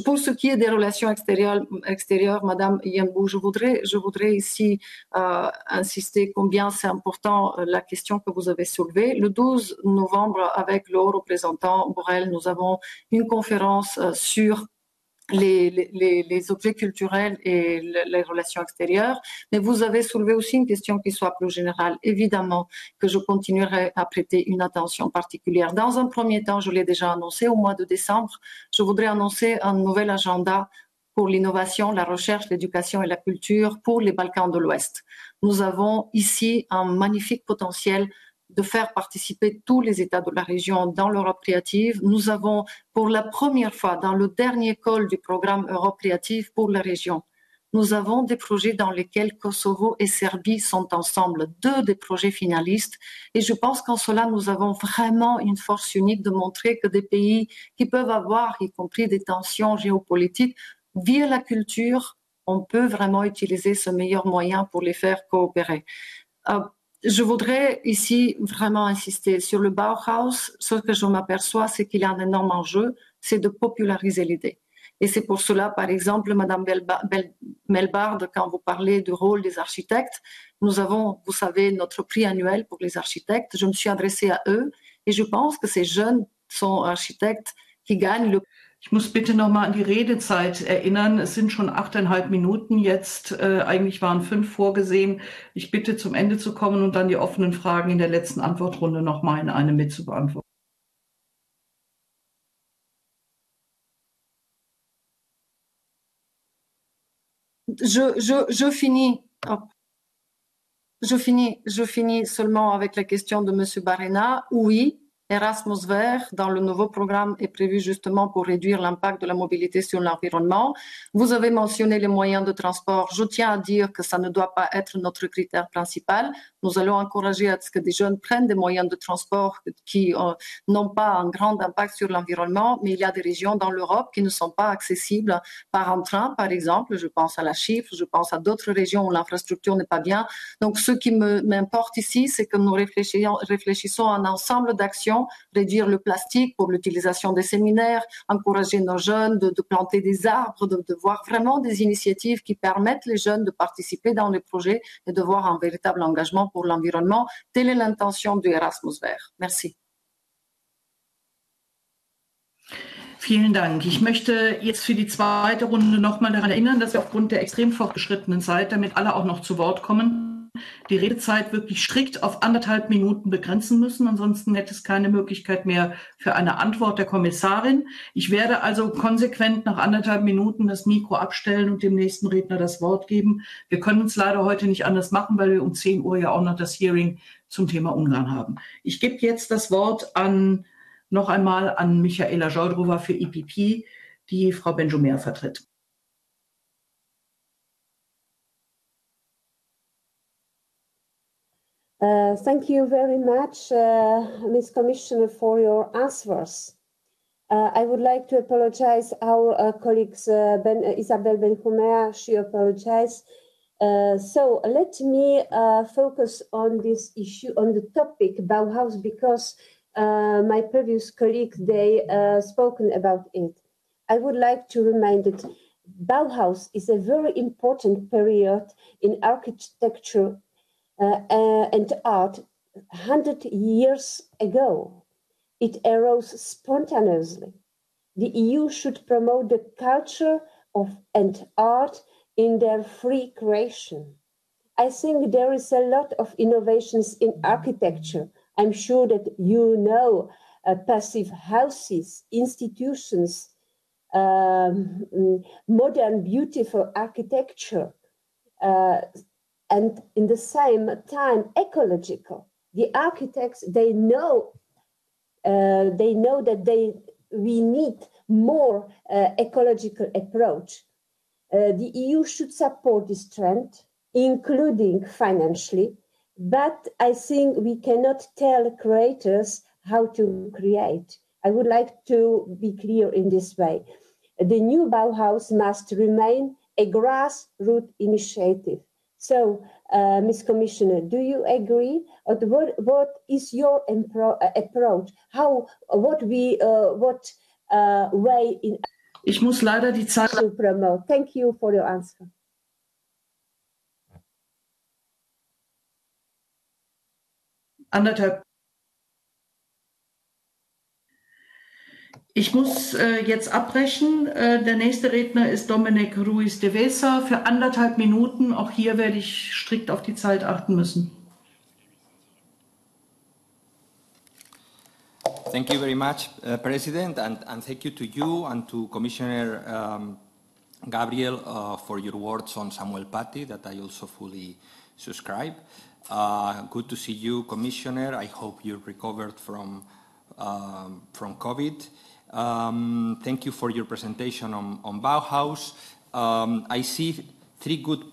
Pour ce qui est des relations extérieures, Madame Yambou, je voudrais ici insister combien c'est important la question que vous avez soulevée. Le 12 novembre, avec le haut représentant Borrell, nous avons une conférence sur les objets culturels et les relations extérieures, mais vous avez soulevé aussi une question qui soit plus générale. Évidemment que je continuerai à prêter une attention particulière. Dans un premier temps, je l'ai déjà annoncé, au mois de décembre, je voudrais annoncer un nouvel agenda pour l'innovation, la recherche, l'éducation et la culture pour les Balkans de l'Ouest. Nous avons ici un magnifique potentiel de faire participer tous les États de la région dans l'Europe créative. Nous avons, pour la première fois, dans le dernier call du programme Europe créative pour la région, nous avons des projets dans lesquels Kosovo et Serbie sont ensemble, 2 des projets finalistes. Et je pense qu'en cela, nous avons vraiment une force unique de montrer que des pays qui peuvent avoir, y compris des tensions géopolitiques, via la culture, on peut vraiment utiliser ce meilleur moyen pour les faire coopérer. Je voudrais ici vraiment insister sur le Bauhaus. Ce que je m'aperçois, c'est qu'il y a un énorme enjeu, c'est de populariser l'idée. Et c'est pour cela, par exemple, Madame Melbard, quand vous parlez du rôle des architectes, nous avons, vous savez, notre prix annuel pour les architectes. Je me suis adressée à eux et je pense que ces jeunes sont architectes qui gagnent le. Ich muss bitte noch mal an die Redezeit erinnern. Es sind schon 8,5 Minuten jetzt. Eigentlich waren 5 vorgesehen. Ich bitte, zum Ende zu kommen und dann die offenen Fragen in der letzten Antwortrunde noch mal in eine mit zu beantworten. Je finis seulement avec la question de Monsieur Barena. Oui, Erasmus Vert, dans le nouveau programme, est prévu justement pour réduire l'impact de la mobilité sur l'environnement. Vous avez mentionné les moyens de transport. Je tiens à dire que ça ne doit pas être notre critère principal. Nous allons encourager à ce que des jeunes prennent des moyens de transport qui n'ont pas un grand impact sur l'environnement, mais il y a des régions dans l'Europe qui ne sont pas accessibles par un train, par exemple. Je pense à la Chypre, je pense à d'autres régions où l'infrastructure n'est pas bien. Donc, ce qui m'importe ici, c'est que nous réfléchissons à un ensemble d'actions, réduire le plastique pour l'utilisation des séminaires, encourager nos jeunes de planter des arbres, de voir vraiment des initiatives qui permettent les jeunes de participer dans les projets et de voir un véritable engagement pour l'environnement. Telle est l'intention du Erasmus Vert. Merci. Vielen Dank. Ich möchte jetzt für die zweite Runde noch mal daran erinnern, dass wir aufgrund der extrem fortgeschrittenen Zeit, damit alle auch noch zu Wort kommen, die Redezeit wirklich strikt auf 1,5 Minuten begrenzen müssen. Ansonsten hätte es keine Möglichkeit mehr für eine Antwort der Kommissarin. Ich werde also konsequent nach 1,5 Minuten das Mikro abstellen und dem nächsten Redner das Wort geben. Wir können uns leider heute nicht anders machen, weil wir um 10 Uhr ja auch noch das Hearing zum Thema Ungarn haben. Ich gebe jetzt das Wort noch einmal an Michaela Jojdrova für EPP, die Frau Benjomer vertritt. Thank you very much, Ms. Commissioner, for your answers. I would like to apologize our colleagues, Isabel Benjumea, she apologized. So let me focus on this issue, on the topic Bauhaus, because my previous colleague, they spoken about it. I would like to remind that Bauhaus is a very important period in architecture and art 100 years ago. It arose spontaneously. The EU should promote the culture and art in their free creation. I think there is a lot of innovations in architecture. I'm sure that you know passive houses, institutions, modern, beautiful architecture, and in the same time, ecological. The architects, they know that we need more ecological approach. The EU should support this trend, including financially, but I think we cannot tell creators how to create. I would like to be clear in this way. The new Bauhaus must remain a grassroots initiative. So, Ms. Commissioner, do you agree? What is your approach? What way in Ich muss leider die Zeit to promote? Thank you for your answer. Ich muss jetzt abbrechen. Der nächste Redner ist Dominic Ruiz de Vesa für 1,5 Minuten. Auch hier werde ich strikt auf die Zeit achten müssen. Thank you very much, President, and thank you to you and to Commissioner Gabriel for your words on Samuel Paty that I also fully subscribe. Good to see you, Commissioner. I hope you recovered from COVID. Thank you for your presentation on Bauhaus. I see 3 good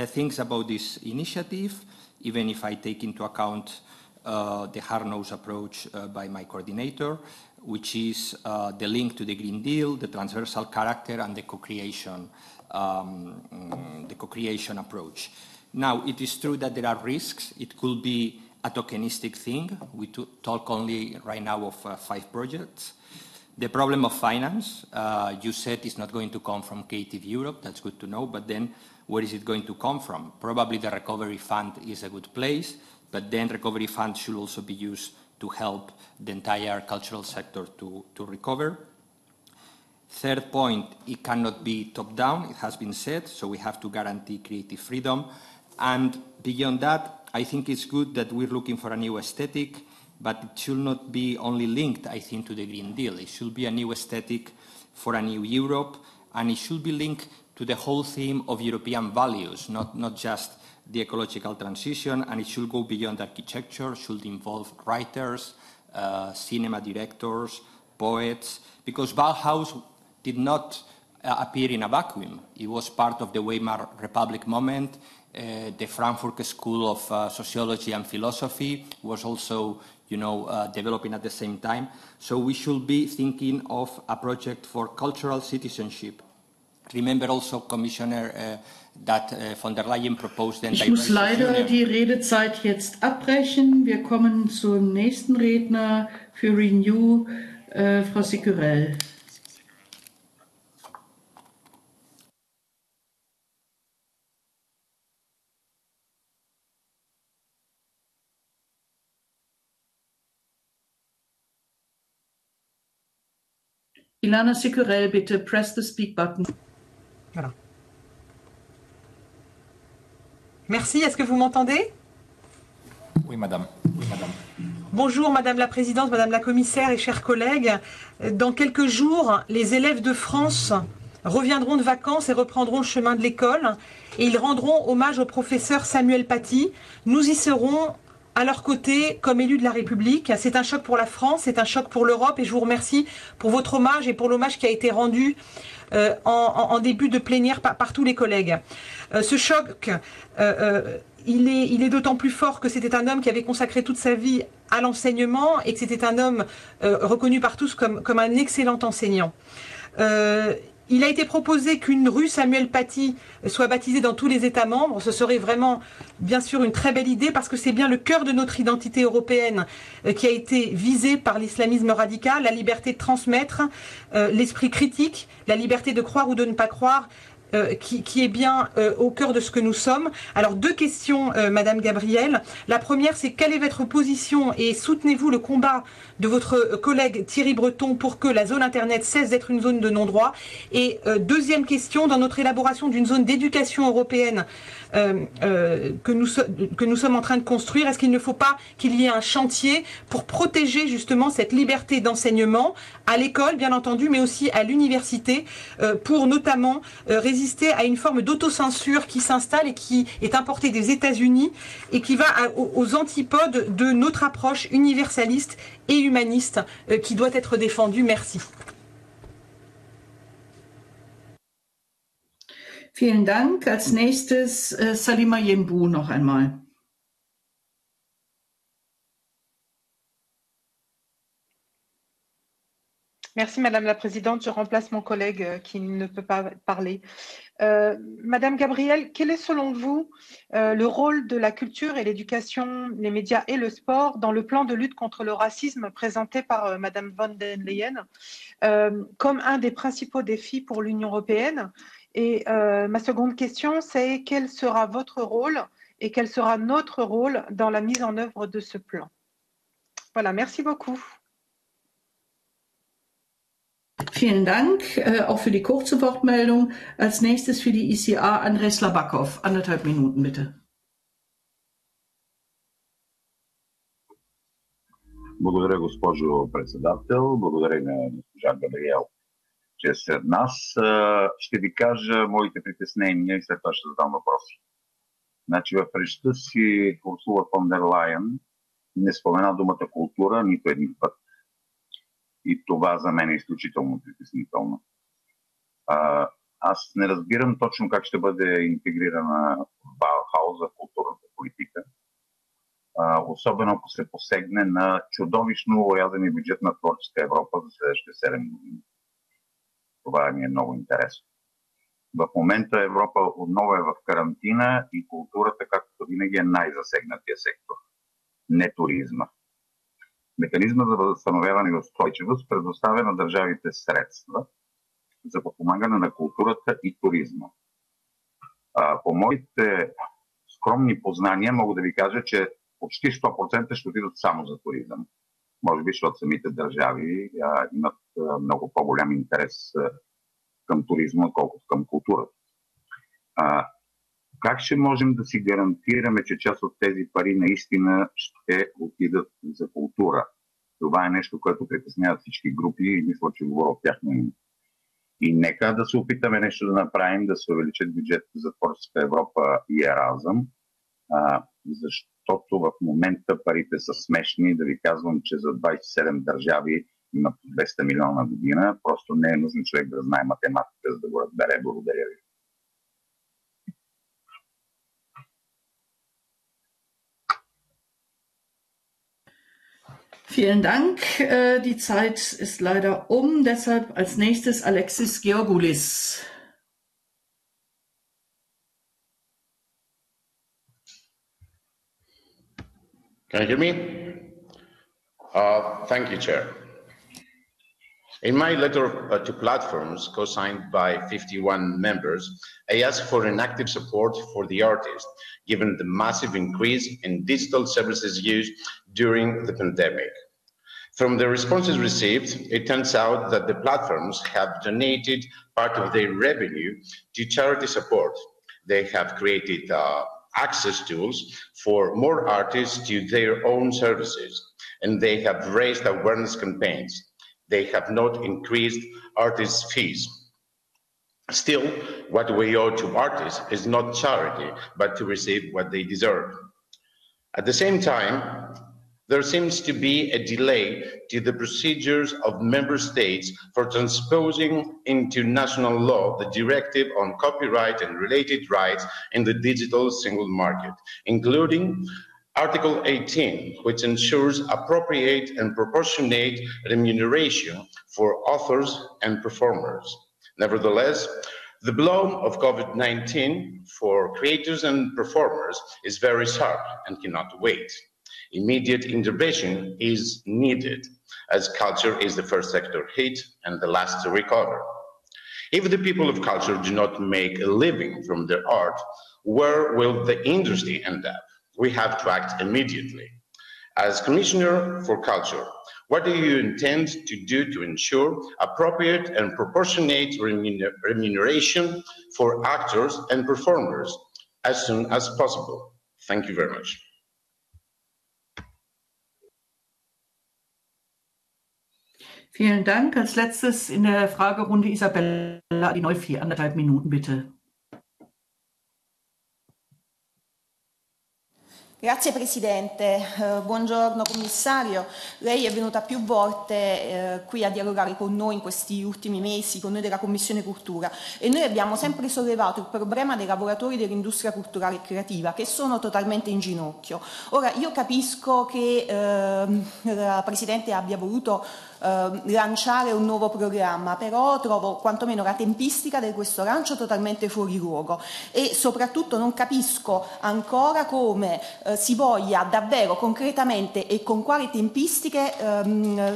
things about this initiative, even if I take into account the hard-nosed approach by my coordinator, which is the link to the Green Deal, the transversal character, and the co-creation approach. Now, it is true that there are risks. It could be a tokenistic thing. We talk only right now of 5 projects. The problem of finance, you said it's not going to come from Creative Europe. That's good to know. But then where is it going to come from? Probably the Recovery Fund is a good place, but then Recovery Fund should also be used to help the entire cultural sector to recover. Third point, it cannot be top-down, it has been said, so we have to guarantee creative freedom. And beyond that, I think it's good that we're looking for a new aesthetic, but it should not be only linked, I think, to the Green Deal. It should be a new aesthetic for a new Europe, and it should be linked to the whole theme of European values, not just the ecological transition, and it should go beyond architecture, should involve writers, cinema directors, poets, because Bauhaus did not appear in a vacuum. It was part of the Weimar Republic moment. The Frankfurt School of Sociology and Philosophy was also, developing at the same time. So we should be thinking of a project for cultural citizenship. Remember also, Commissioner, that von der Leyen proposed... Ich muss leider die Redezeit jetzt abbrechen. Wir kommen zum nächsten Redner für Renew, Frau Sicurel. Ilana Sicurel, bitte press the speak button. Voilà. Merci, est-ce que vous m'entendez? Oui, madame. Oui, madame. Bonjour, Madame la Présidente, Madame la Commissaire et chers collègues. Dans quelques jours, les élèves de France reviendront de vacances et reprendront le chemin de l'école. Et ils rendront hommage au professeur Samuel Paty. Nous y serons à leur côté comme élus de la République. C'est un choc pour la France, c'est un choc pour l'Europe et je vous remercie pour votre hommage et pour l'hommage qui a été rendu en début de plénière par tous les collègues. Ce choc, il est d'autant plus fort que c'était un homme qui avait consacré toute sa vie à l'enseignement et que c'était un homme reconnu par tous comme un excellent enseignant. Il a été proposé qu'une rue Samuel Paty soit baptisée dans tous les États membres. Ce serait vraiment, bien sûr, une très belle idée parce que c'est bien le cœur de notre identité européenne qui a été visé par l'islamisme radical, la liberté de transmettre, l'esprit critique, la liberté de croire ou de ne pas croire, qui est bien au cœur de ce que nous sommes. Alors 2 questions, Madame Gabriel. La première, c'est quelle est votre position et soutenez-vous le combat de votre collègue Thierry Breton pour que la zone Internet cesse d'être une zone de non-droit? Et deuxième question, dans notre élaboration d'une zone d'éducation européenne que nous sommes en train de construire, est-ce qu'il ne faut pas qu'il y ait un chantier pour protéger justement cette liberté d'enseignement à l'école, bien entendu, mais aussi à l'université, pour notamment résister à une forme d'autocensure qui s'installe et qui est importée des États-Unis et qui va aux antipodes de notre approche universaliste et humaniste qui doit être défendue. Merci. Vielen Dank. Als nächstes Salima Yembou noch einmal. Merci Madame la Présidente, je remplace mon collègue qui ne peut pas parler. Madame Gabriel, quel est selon vous le rôle de la culture et l'éducation, les médias et le sport dans le plan de lutte contre le racisme présenté par Madame von der Leyen comme un des principaux défis pour l'Union européenne? Et ma seconde question, c'est quel sera votre rôle et quel sera notre rôle dans la mise en œuvre de ce plan? Voilà, merci beaucoup. Vielen Dank, auch für die kurze Wortmeldung. Als nächstes für die ICA Andrej Slabakov. 1,5 Minuten, bitte. Благодаря, госпожо председател. Благодаря на госпожа Габриел, че е сред нас. Ще ви кажа моите притеснения и след това ще задам въпроси. Значи в речта си Урсула фон дер Лайен не спомена думата култура нито един път. И това за мен е изключително притеснително. Аз не разбирам точно как ще бъде интегрирана в Баухауза културната политика. Особено ако се посегне на чудовищно урязани бюджет на Творческа Европа за следващите 7 години. Това ми е много интересно. В момента Европа отново е в карантина и културата, както винаги, е най-засегнатия сектор. Не туризма. Механизма за възстановяване и устойчивост предоставя на държавите средства за подпомагане на културата и туризма. По моите скромни познания мога да ви кажа, че почти 100% ще отидат само за туризъм. Може би, защото самите държави имат много по-голям интерес към туризма, колкото към културата. Как ще можем да си гарантираме, че част от тези пари наистина ще отидат за култура? Това е нещо, което притеснява всички групи и мисля, че говоря от тяхно име. И нека да се опитаме нещо да направим, да се увеличат бюджет за Творческа Европа и Еразъм, защото в момента парите са смешни. Да ви казвам, че за 27 държави имат 200 милиона година. Просто не е нужно човек да знае математика, за да го разбере. Благодаря ви. Vielen Dank. Die Zeit ist leider deshalb als nächstes Alexis Georgoulis. Can you hear me? Thank you, Chair. In my letter to platforms, co-signed by 51 members, I asked for an active support for the artists, given the massive increase in digital services used during the pandemic. From the responses received, it turns out that the platforms have donated part of their revenue to charity support. They have created access tools for more artists to their own services, and they have raised awareness campaigns. They have not increased artists' fees. Still, what we owe to artists is not charity, but to receive what they deserve. At the same time, there seems to be a delay to the procedures of member states for transposing into national law the directive on copyright and related rights in the digital single market, including Article 18, which ensures appropriate and proportionate remuneration for authors and performers. Nevertheless, the blow of COVID-19 for creators and performers is very sharp and cannot wait. Immediate intervention is needed, as culture is the first sector hit and the last to recover. If the people of culture do not make a living from their art, where will the industry end up? We have to act immediately. As Commissioner for Culture, what do you intend to do to ensure appropriate and proportionate remuneration for actors and performers as soon as possible? Thank you very much. Vielen Dank. Als letztes in der Fragerunde Isabella Adinolfi, 1,5 Minuten, bitte. Grazie Presidente, buongiorno Commissario. Lei è venuta più volte qui a dialogare con noi in questi ultimi mesi, con noi della Commissione Cultura, e noi abbiamo sempre sollevato il problema dei lavoratori dell'industria culturale e creativa che sono totalmente in ginocchio. Ora io capisco che la Presidente abbia voluto lanciare un nuovo programma, però trovo quantomeno la tempistica di questo lancio totalmente fuori luogo e soprattutto non capisco ancora come si voglia davvero concretamente e con quali tempistiche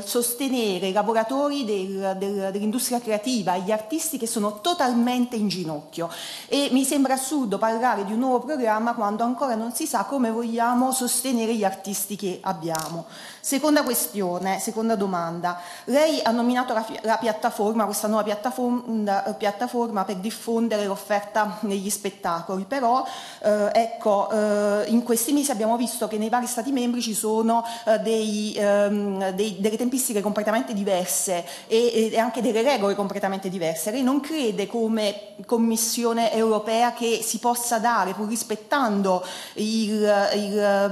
sostenere i lavoratori dell'industria creativa, gli artisti che sono totalmente in ginocchio. E mi sembra assurdo parlare di un nuovo programma quando ancora non si sa come vogliamo sostenere gli artisti che abbiamo. Seconda questione, seconda domanda. Lei ha nominato la piattaforma, questa nuova piattaforma per diffondere l'offerta negli spettacoli, però ecco, in questi mesi abbiamo visto che nei vari Stati membri ci sono delle tempistiche completamente diverse e anche delle regole completamente diverse. Lei non crede come Commissione europea che si possa dare, pur rispettando le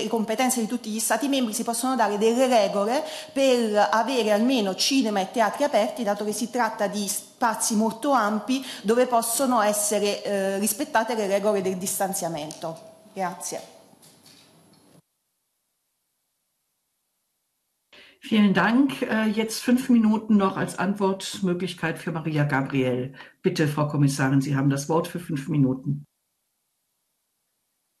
competenze di tutti gli Stati membri, si possono dare delle regole per avere almeno cinema e teatri aperti, dato che si tratta di spazi molto ampi dove possono essere rispettate le regole del distanziamento. Grazie. Vielen Dank. Jetzt 5 Minuten noch als Antwortmöglichkeit für Maria Gabriel. Bitte, Frau Kommissarin, Sie haben das Wort für 5 Minuten.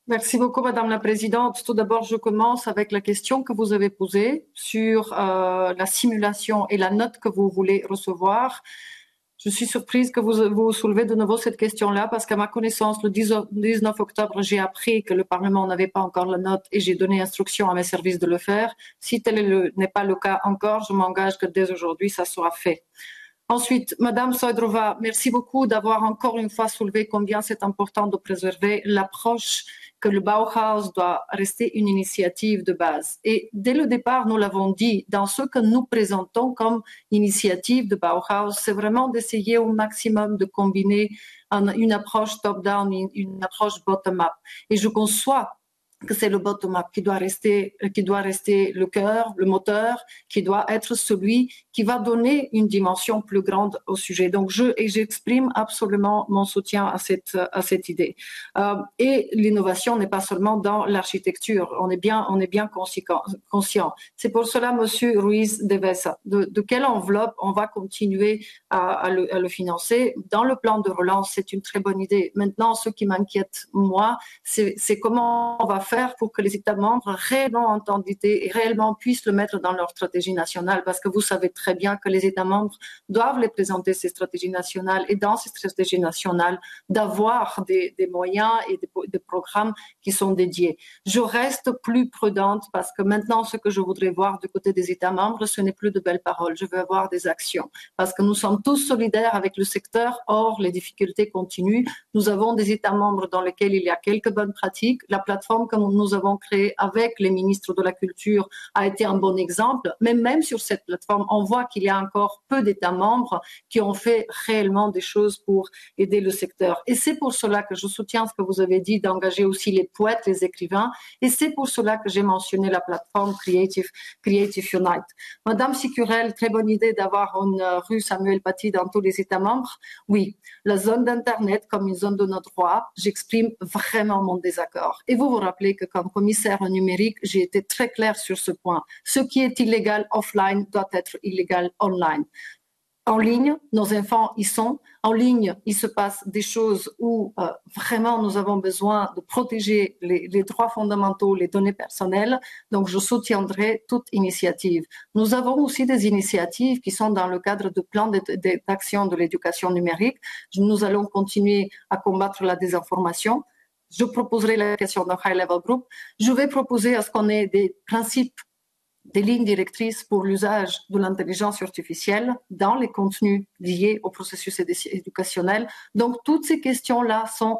Merci beaucoup, Madame la Présidente. Tout d'abord, je commence avec la question que vous avez posée sur la simulation et la note que vous voulez recevoir. Je suis surprise que vous soulevez de nouveau cette question-là parce qu'à ma connaissance, le 19 octobre, j'ai appris que le Parlement n'avait pas encore la note et j'ai donné instruction à mes services de le faire. Si tel n'est pas le cas encore, je m'engage que dès aujourd'hui, ça sera fait. Ensuite, Madame Sojdrova, merci beaucoup d'avoir encore une fois soulevé combien c'est important de préserver l'approche que le Bauhaus doit rester une initiative de base. Et dès le départ, nous l'avons dit, dans ce que nous présentons comme initiative de Bauhaus, c'est vraiment d'essayer au maximum de combiner une approche top-down, une approche bottom-up. Et je conçois que c'est le bottom-up qui doit rester le cœur, le moteur, qui doit être celui qui va donner une dimension plus grande au sujet. Donc, j'exprime absolument mon soutien à cette idée. Et l'innovation n'est pas seulement dans l'architecture. On est bien conscient. C'est pour cela, Monsieur Ruiz de Vesa, de quelle enveloppe on va continuer à le financer. Dans le plan de relance, c'est une très bonne idée. Maintenant, ce qui m'inquiète, moi, c'est comment on va faire pour que les États membres réellement entendent l'idée et réellement puissent le mettre dans leur stratégie nationale, parce que vous savez très bien que les États membres doivent les présenter, ces stratégies nationales, et dans ces stratégies nationales, d'avoir des moyens et des programmes qui sont dédiés. Je reste plus prudente parce que maintenant, ce que je voudrais voir du côté des États membres, ce n'est plus de belles paroles, je veux avoir des actions, parce que nous sommes tous solidaires avec le secteur, or les difficultés continuent. Nous avons des États membres dans lesquels il y a quelques bonnes pratiques. La plateforme que nous avons créée avec les ministres de la Culture a été un bon exemple, mais même sur cette plateforme, on voit qu'il y a encore peu d'États membres qui ont fait réellement des choses pour aider le secteur. Et c'est pour cela que je soutiens ce que vous avez dit d'engager aussi les poètes, les écrivains, et c'est pour cela que j'ai mentionné la plateforme Creative Unite. Madame Sicurel, très bonne idée d'avoir une rue Samuel Paty dans tous les États membres. Oui, la zone d'Internet comme une zone de nos droits, j'exprime vraiment mon désaccord. Et vous vous rappelez que comme commissaire au numérique, j'ai été très claire sur ce point. Ce qui est illégal offline doit être illégal online. En ligne, nos enfants y sont. En ligne, il se passe des choses où vraiment nous avons besoin de protéger les droits fondamentaux, les données personnelles. Donc, je soutiendrai toute initiative. Nous avons aussi des initiatives qui sont dans le cadre de plans d'action de l'éducation numérique. Nous allons continuer à combattre la désinformation. Je proposerai la question d'un high-level group. Je vais proposer à ce qu'on ait des principes, des lignes directrices pour l'usage de l'intelligence artificielle dans les contenus liés au processus éducationnel. Donc, toutes ces questions-là sont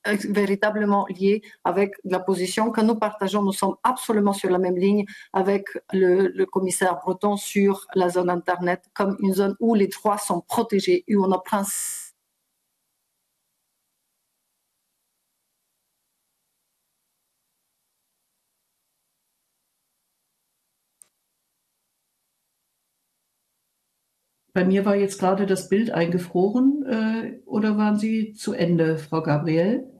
véritablement liées avec la position que nous partageons. Nous sommes absolument sur la même ligne avec le commissaire Breton sur la zone Internet comme une zone où les droits sont protégés, où on a principe. Bei mir war jetzt gerade das Bild eingefroren, oder waren Sie zu Ende, Frau Gabriel?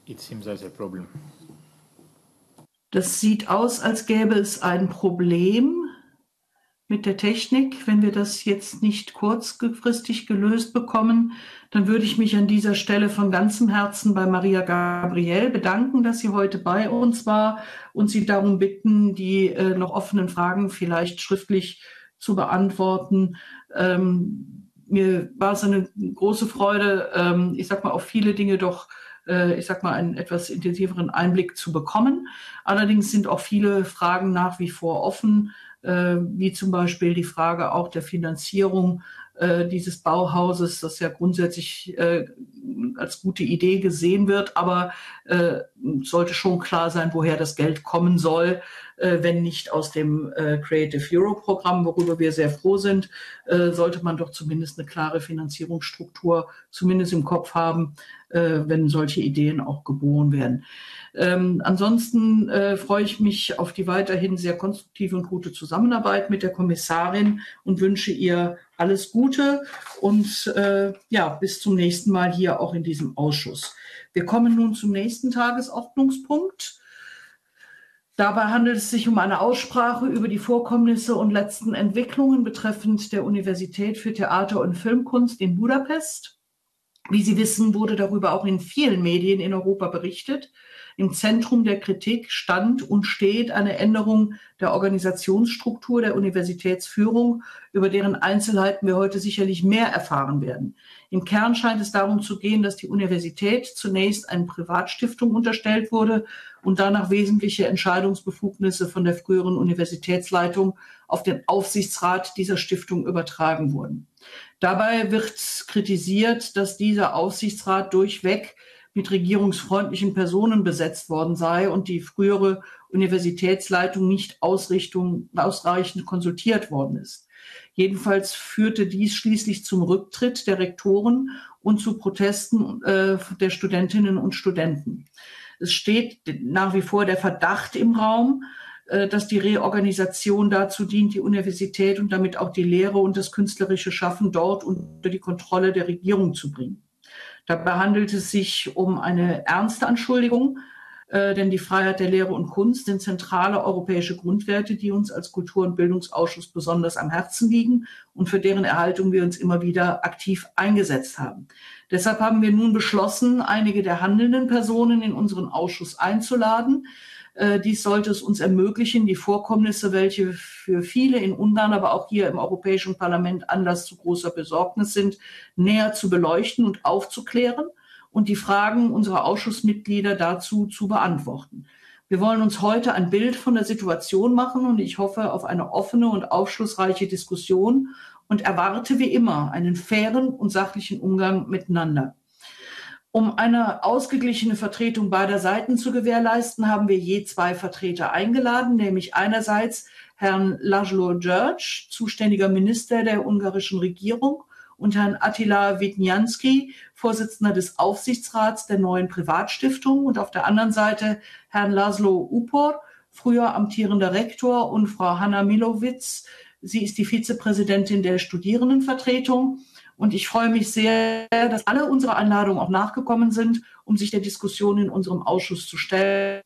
It seems there's a problem. Das sieht aus, als gäbe es ein Problem mit der Technik. Wenn wir das jetzt nicht kurzfristig gelöst bekommen, dann würde ich mich an dieser Stelle von ganzem Herzen bei Maria Gabriel bedanken, dass sie heute bei uns war und sie darum bitten, die noch offenen Fragen vielleicht schriftlich zu beantworten. Mir war es eine große Freude, ich sag mal, auf viele Dinge doch ich sag mal, einen etwas intensiveren Einblick zu bekommen. Allerdings sind auch viele Fragen nach wie vor offen, wie zum Beispiel die Frage auch der Finanzierung dieses Bauhauses, das ja grundsätzlich als gute Idee gesehen wird, aber sollte schon klar sein, woher das Geld kommen soll, wenn nicht aus dem Creative Europe Programm, worüber wir sehr froh sind, sollte man doch zumindest eine klare Finanzierungsstruktur zumindest im Kopf haben, wenn solche Ideen auch geboren werden. Ansonsten freue ich mich auf die weiterhin sehr konstruktive und gute Zusammenarbeit mit der Kommissarin und wünsche ihr alles Gute und ja, bis zum nächsten Mal hier auch in diesem Ausschuss. Wir kommen nun zum nächsten Tagesordnungspunkt. Dabei handelt es sich um eine Aussprache über die Vorkommnisse und letzten Entwicklungen betreffend der Universität für Theater- und Filmkunst in Budapest. Wie Sie wissen, wurde darüber auch in vielen Medien in Europa berichtet. Im Zentrum der Kritik stand und steht eine Änderung der Organisationsstruktur der Universitätsführung, über deren Einzelheiten wir heute sicherlich mehr erfahren werden. Im Kern scheint es darum zu gehen, dass die Universität zunächst einer Privatstiftung unterstellt wurde und danach wesentliche Entscheidungsbefugnisse von der früheren Universitätsleitung auf den Aufsichtsrat dieser Stiftung übertragen wurden. Dabei wird kritisiert, dass dieser Aufsichtsrat durchweg mit regierungsfreundlichen Personen besetzt worden sei und die frühere Universitätsleitung nicht ausreichend konsultiert worden ist. Jedenfalls führte dies schließlich zum Rücktritt der Rektoren und zu Protesten der Studentinnen und Studenten. Es steht nach wie vor der Verdacht im Raum, dass die Reorganisation dazu dient, die Universität und damit auch die Lehre und das künstlerische Schaffen dort unter die Kontrolle der Regierung zu bringen. Dabei handelt es sich um eine ernste Anschuldigung, denn die Freiheit der Lehre und Kunst sind zentrale europäische Grundwerte, die uns als Kultur- und Bildungsausschuss besonders am Herzen liegen und für deren Erhaltung wir uns immer wieder aktiv eingesetzt haben. Deshalb haben wir nun beschlossen, einige der handelnden Personen in unseren Ausschuss einzuladen. Dies sollte es uns ermöglichen, die Vorkommnisse, welche für viele in Ungarn, aber auch hier im Europäischen Parlament Anlass zu großer Besorgnis sind, näher zu beleuchten und aufzuklären und die Fragen unserer Ausschussmitglieder dazu zu beantworten. Wir wollen uns heute ein Bild von der Situation machen und ich hoffe auf eine offene und aufschlussreiche Diskussion und erwarte wie immer einen fairen und sachlichen Umgang miteinander. Um eine ausgeglichene Vertretung beider Seiten zu gewährleisten, haben wir je 2 Vertreter eingeladen, nämlich einerseits Herrn László György, zuständiger Minister der ungarischen Regierung, und Herrn Attila Vidnyánszky, Vorsitzender des Aufsichtsrats der neuen Privatstiftung, und auf der anderen Seite Herrn László Upor, früher amtierender Rektor, und Frau Hanna Milovits. Sie ist die Vizepräsidentin der Studierendenvertretung. Und ich freue mich sehr, dass alle unserer Einladungen auch nachgekommen sind, um sich der Diskussion in unserem Ausschuss zu stellen.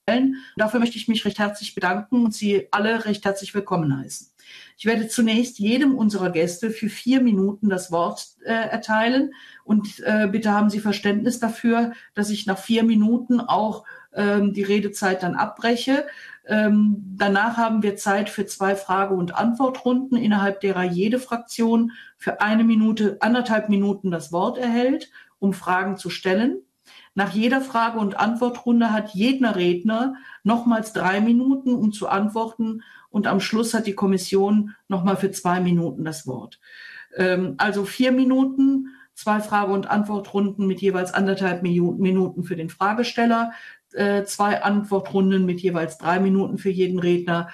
Dafür möchte ich mich recht herzlich bedanken und Sie alle recht herzlich willkommen heißen. Ich werde zunächst jedem unserer Gäste für 4 Minuten das Wort erteilen. Und bitte haben Sie Verständnis dafür, dass ich nach 4 Minuten auch die Redezeit dann abbreche. Danach haben wir Zeit für 2 Frage- und Antwortrunden, innerhalb derer jede Fraktion für 1,5 Minuten das Wort erhält, um Fragen zu stellen. Nach jeder Frage- und Antwortrunde hat jeder Redner nochmals 3 Minuten, um zu antworten. Und am Schluss hat die Kommission nochmal für 2 Minuten das Wort. Also 4 Minuten, 2 Frage- und Antwortrunden mit jeweils 1,5 Minuten für den Fragesteller, 2 Antwortrunden mit jeweils 3 Minuten für jeden Redner.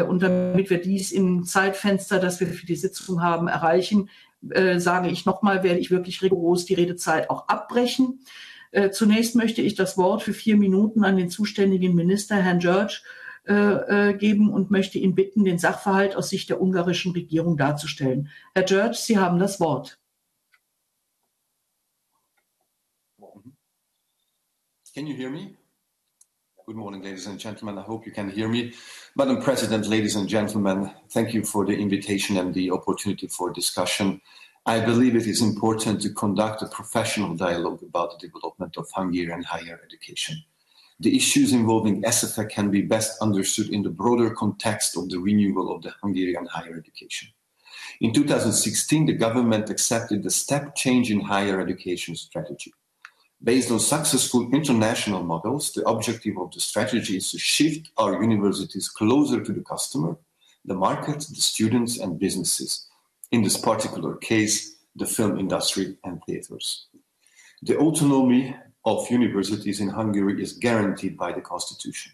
Und damit wir dies im Zeitfenster, das wir für die Sitzung haben, erreichen, sage ich nochmal, werde ich wirklich rigoros die Redezeit auch abbrechen. Zunächst möchte ich das Wort für 4 Minuten an den zuständigen Minister, Herrn György, geben und möchte ihn bitten, den Sachverhalt aus Sicht der ungarischen Regierung darzustellen. Herr György, Sie haben das Wort. Can you hear me? Good morning, ladies and gentlemen. I hope you can hear me. Madam President, ladies and gentlemen, thank you for the invitation and the opportunity for discussion. I believe it is important to conduct a professional dialogue about the development of Hungarian higher education. The issues involving SzFE can be best understood in the broader context of the renewal of the Hungarian higher education. In 2016, the government accepted the step change in higher education strategy. Based on successful international models, the objective of the strategy is to shift our universities closer to the customer, the market, the students and businesses. In this particular case, the film industry and theaters. The autonomy of universities in Hungary is guaranteed by the constitution.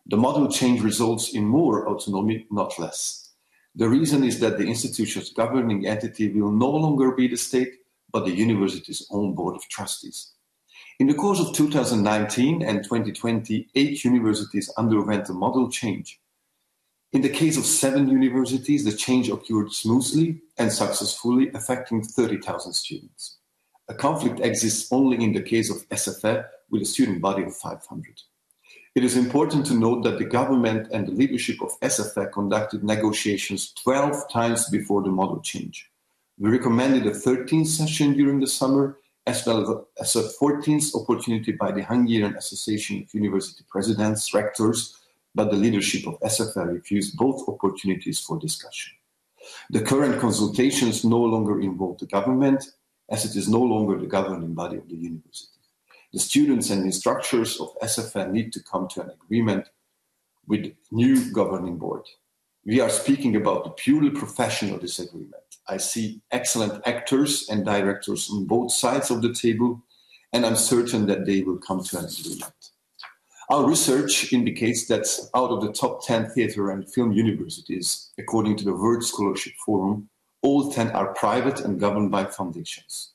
The model change results in more autonomy, not less. The reason is that the institution's governing entity will no longer be the state, but the university's own board of trustees. In the course of 2019 and 2020, 8 universities underwent a model change. In the case of 7 universities, the change occurred smoothly and successfully, affecting 30,000 students. A conflict exists only in the case of SzFE, with a student body of 500. It is important to note that the government and the leadership of SzFE conducted negotiations 12 times before the model change. We recommended a 13th session during the summer, as well as a 14th opportunity by the Hungarian Association of University Presidents, Rectors, but the leadership of SzFE refused both opportunities for discussion. The current consultations no longer involve the government, as it is no longer the governing body of the university. The students and instructors of SzFE need to come to an agreement with the new governing board. We are speaking about a purely professional disagreement. I see excellent actors and directors on both sides of the table, and I'm certain that they will come to an agreement. Our research indicates that out of the top 10 theatre and film universities, according to the World Scholarship Forum, all 10 are private and governed by foundations.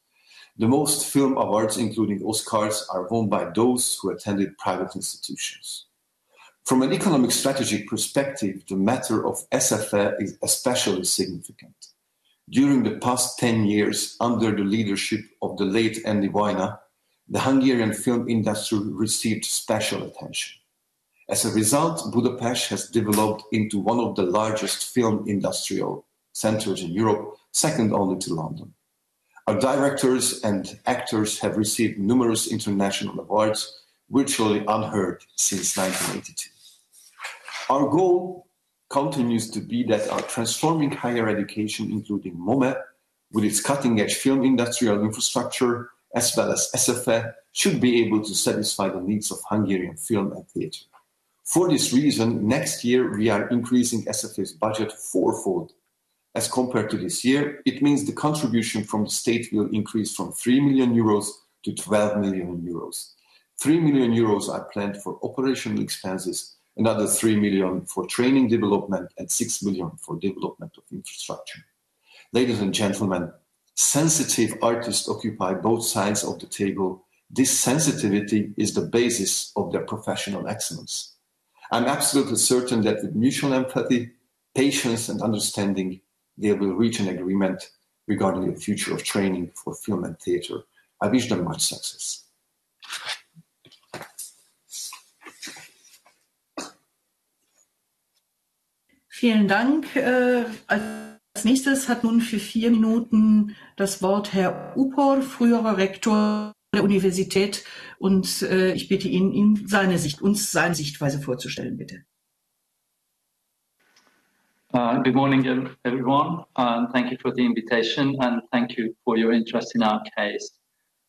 The most film awards, including Oscars, are won by those who attended private institutions. From an economic strategic perspective, the matter of SzFE is especially significant. During the past 10 years, under the leadership of the late Andy Vajna, the Hungarian film industry received special attention. As a result, Budapest has developed into one of the largest film industrial centers in Europe, second only to London. Our directors and actors have received numerous international awards, virtually unheard since 1982. Our goal continues to be that our transforming higher education, including MOME, with its cutting-edge film industrial infrastructure, as well as SzFE, should be able to satisfy the needs of Hungarian film and theatre. For this reason, next year we are increasing SzFE's budget fourfold. As compared to this year, it means the contribution from the state will increase from 3 million euros to 12 million euros. 3 million euros are planned for operational expenses, another 3 million for training development, and 6 million for development of infrastructure. Ladies and gentlemen, sensitive artists occupy both sides of the table. This sensitivity is the basis of their professional excellence. I'm absolutely certain that with mutual empathy, patience, and understanding, they will reach an agreement regarding the future of training for film and theatre. I wish them much success. Vielen Dank. Als nächstes hat nun für 4 Minuten das Wort Herr Upor, früherer Rektor der Universität, und ich bitte ihn, uns seine Sichtweise vorzustellen, bitte. Good morning, everyone, and thank you for the invitation, and thank you for your interest in our case.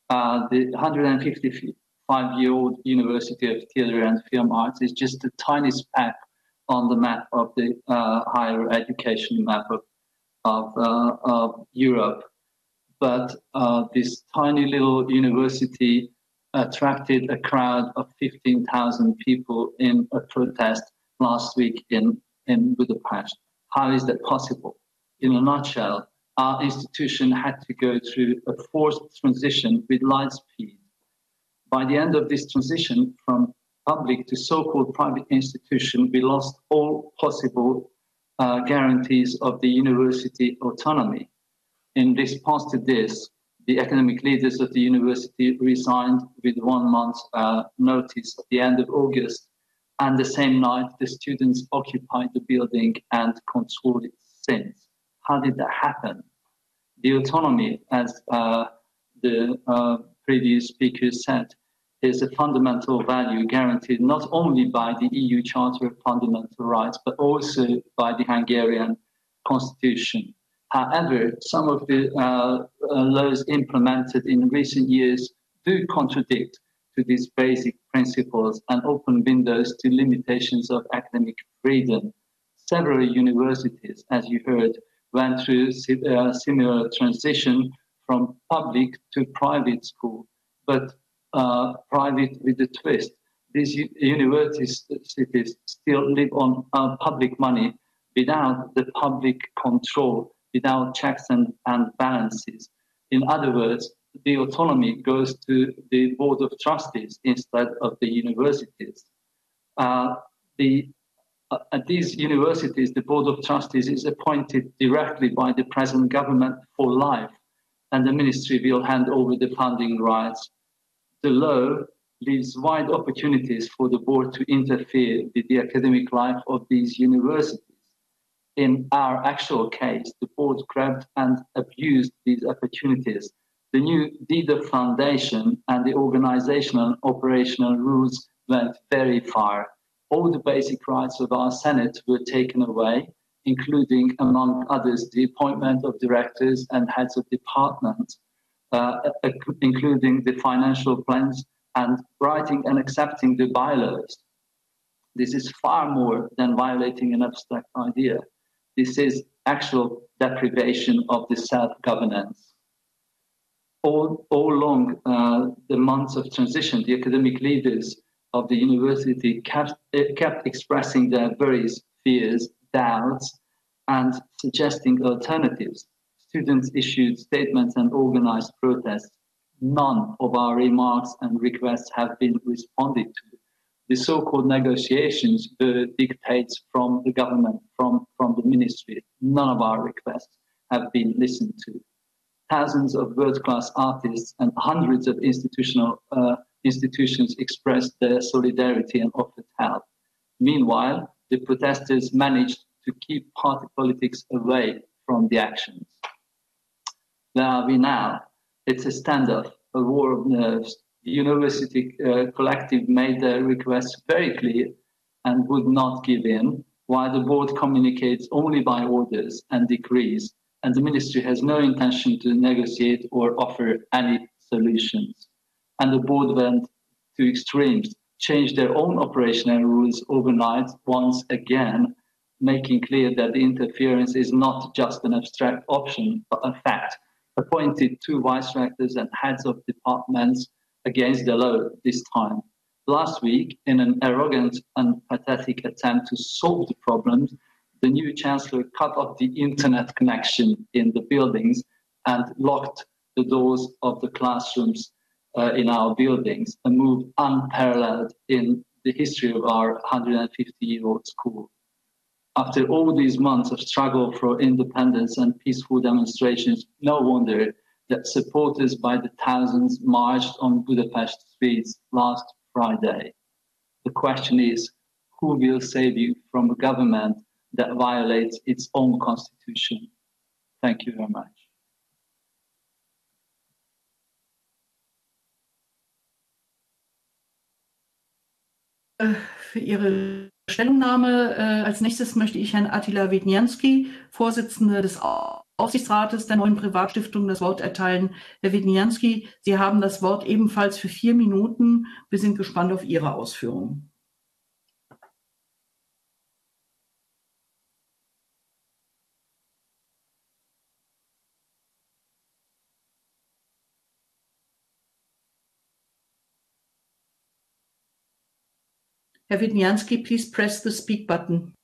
The 155-year-old University of Theatre and Film Arts is just a tiny speck on the map of the higher education map of Europe. But this tiny little university attracted a crowd of 15,000 people in a protest last week in Budapest. How is that possible? In a nutshell, our institution had to go through a forced transition with light speed. By the end of this transition from public to so-called private institution, we lost all possible guarantees of the university autonomy. In response to this, the academic leaders of the university resigned with 1 month's notice at the end of August, and the same night the students occupied the building and controlled it since. How did that happen? The autonomy, as the previous speaker said, is a fundamental value guaranteed not only by the EU Charter of Fundamental Rights, but also by the Hungarian Constitution. However, some of the laws implemented in recent years do contradict to these basic principles and open windows to limitations of academic freedom. Several universities, as you heard, went through a similar transition from public to private school, but private with a twist. These universities still live on public money without the public control, without checks and balances. In other words, the autonomy goes to the Board of Trustees instead of the universities. At these universities, the Board of Trustees is appointed directly by the present government for life, and the ministry will hand over the funding rights. The law leaves wide opportunities for the board to interfere with the academic life of these universities. In our actual case, the board grabbed and abused these opportunities. The new DIDA Foundation and the organizational and operational rules went very far. All the basic rights of our Senate were taken away, including, among others, the appointment of directors and heads of departments, including the financial plans and writing and accepting the bylaws. This is far more than violating an abstract idea. This is actual deprivation of the self-governance. All along the months of transition, the academic leaders of the university kept expressing their worries, fears, doubts, and suggesting alternatives. Students issued statements and organized protests. None of our remarks and requests have been responded to. The so-called negotiations were dictates from the government, from the ministry. None of our requests have been listened to. Thousands of world-class artists and hundreds of institutions expressed their solidarity and offered help. Meanwhile, the protesters managed to keep party politics away from the actions. Where are we now? It's a standoff, a war of nerves. The university collective made their requests very clear and would not give in, while the board communicates only by orders and decrees, and the ministry has no intention to negotiate or offer any solutions. And the board went to extremes, changed their own operational rules overnight once again, making clear that the interference is not just an abstract option, but a fact. Appointed 2 vice rectors and heads of departments against the law this time. Last week, in an arrogant and pathetic attempt to solve the problems, the new chancellor cut off the internet connection in the buildings and locked the doors of the classrooms in our buildings, a move unparalleled in the history of our 150-year-old school. After all these months of struggle for independence and peaceful demonstrations, no wonder that supporters by the thousands marched on Budapest streets last Friday. The question is, who will save you from a government that violates its own constitution? Thank you very much. Für Ihre Stellungnahme. Als nächstes möchte ich Herrn Attila Vidnyánszky, Vorsitzender des Aufsichtsrates der neuen Privatstiftung, das Wort erteilen. Herr Vidnyánszky, Sie haben das Wort ebenfalls für 4 Minuten. Wir sind gespannt auf Ihre Ausführungen. Herr Vidnyánszky, please press the speak button.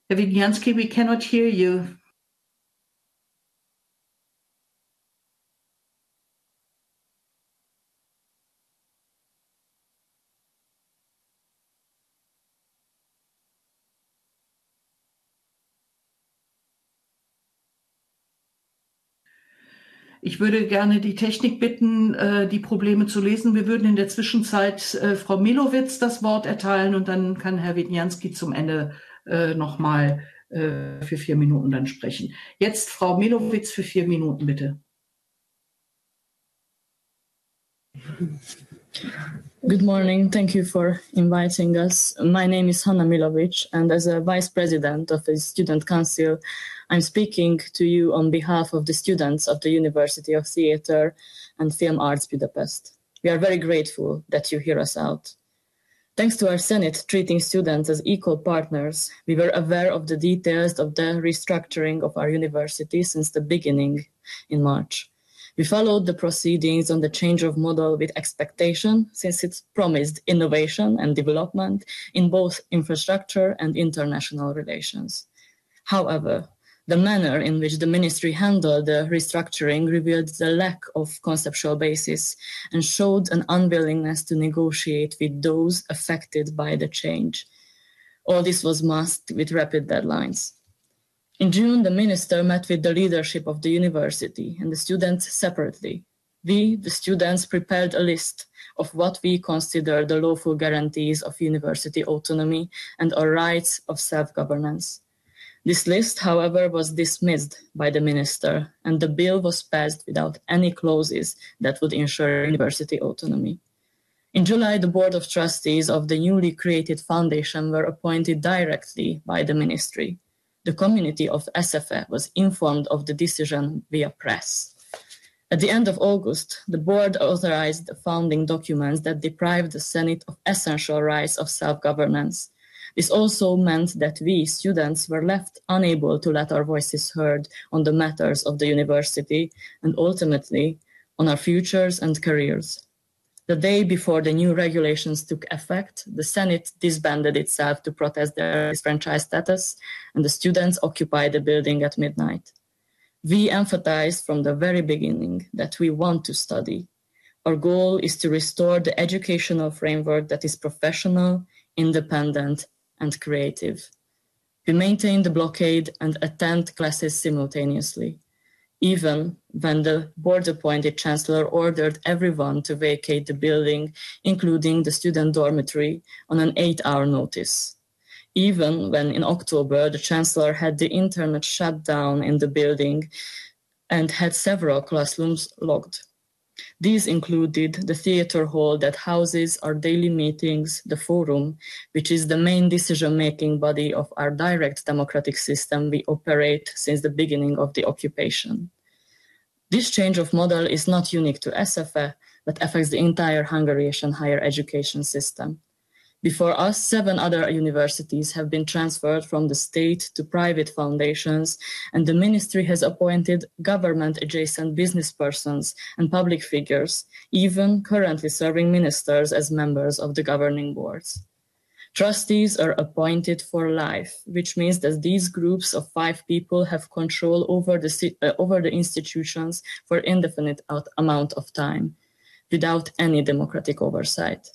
Herr Vidnyánszky, we cannot hear you. Ich würde gerne die Technik bitten, die Probleme zu lesen. Wir würden in der Zwischenzeit Frau Milovits das Wort erteilen und dann kann Herr Vidnyánszky zum Ende nochmal für 4 Minuten dann sprechen. Jetzt Frau Milovits für 4 Minuten, bitte. Good morning. Thank you for inviting us. My name is Hanna Milovits, and as a Vice President of the Student Council, I'm speaking to you on behalf of the students of the University of Theatre and Film Arts Budapest. We are very grateful that you hear us out. Thanks to our Senate treating students as equal partners, we were aware of the details of the restructuring of our university since the beginning in March. We followed the proceedings on the change of model with expectation, since it promised innovation and development in both infrastructure and international relations. However, the manner in which the ministry handled the restructuring revealed the lack of conceptual basis and showed an unwillingness to negotiate with those affected by the change. All this was masked with rapid deadlines. In June, the minister met with the leadership of the university and the students separately. We, the students, prepared a list of what we consider the lawful guarantees of university autonomy and our rights of self-governance. This list, however, was dismissed by the minister, and the bill was passed without any clauses that would ensure university autonomy. In July, the Board of Trustees of the newly created foundation were appointed directly by the ministry. The community of SzFE was informed of the decision via press. At the end of August, the board authorized the founding documents that deprived the Senate of essential rights of self-governance. This also meant that we, students, were left unable to let our voices heard on the matters of the university and ultimately on our futures and careers. The day before the new regulations took effect, the Senate disbanded itself to protest their disfranchised status, and the students occupied the building at midnight. We emphasized from the very beginning that we want to study. Our goal is to restore the educational framework that is professional, independent, and creative. We maintain the blockade and attend classes simultaneously, even when the board-appointed chancellor ordered everyone to vacate the building, including the student dormitory, on an 8-hour notice. Even when in October, the chancellor had the internet shut down in the building and had several classrooms locked. These included the theater hall that houses our daily meetings, the forum, which is the main decision-making body of our direct democratic system we operate since the beginning of the occupation. This change of model is not unique to SzFE, but affects the entire Hungarian higher education system. Before us, 7 other universities have been transferred from the state to private foundations, and the ministry has appointed government-adjacent business persons and public figures, even currently serving ministers as members of the governing boards. Trustees are appointed for life, which means that these groups of 5 people have control over the institutions for indefinite amount of time, without any democratic oversight.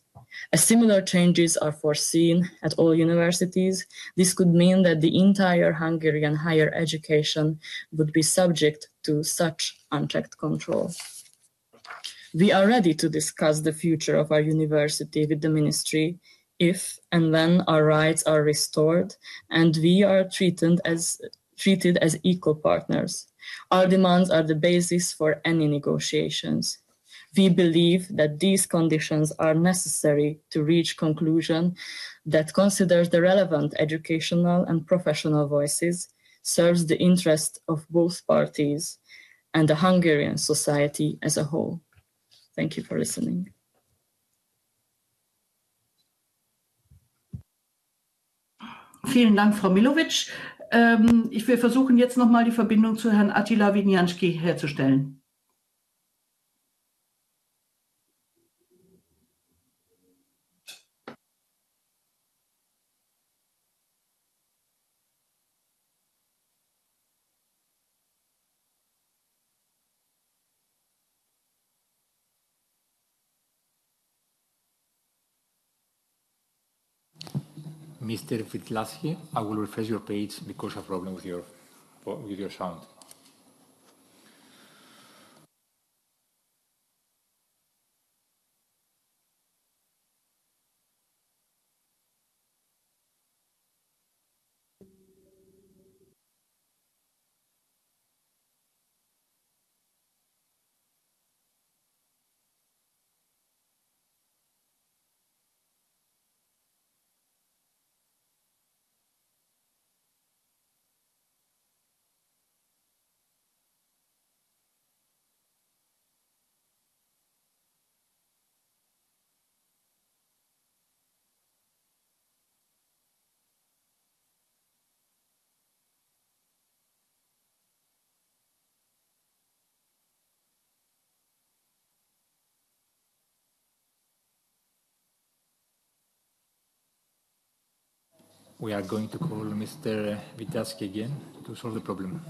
As similar changes are foreseen at all universities, this could mean that the entire Hungarian higher education would be subject to such unchecked control. We are ready to discuss the future of our university with the ministry if and when our rights are restored and we are treated as equal partners. Our demands are the basis for any negotiations. We believe that these conditions are necessary to reach conclusion that considers the relevant educational and professional voices, serves the interest of both parties and the Hungarian society as a whole. Thank you for listening. Vielen Dank, Frau Milovits. Ich will versuchen, jetzt nochmal die Verbindung zu Herrn Attila Vidnyánszky herzustellen. Mr. Vitlaski, I will refresh your page because of a problem with your sound. we are going to call Mr. Vidnyánszky again to solve the problem.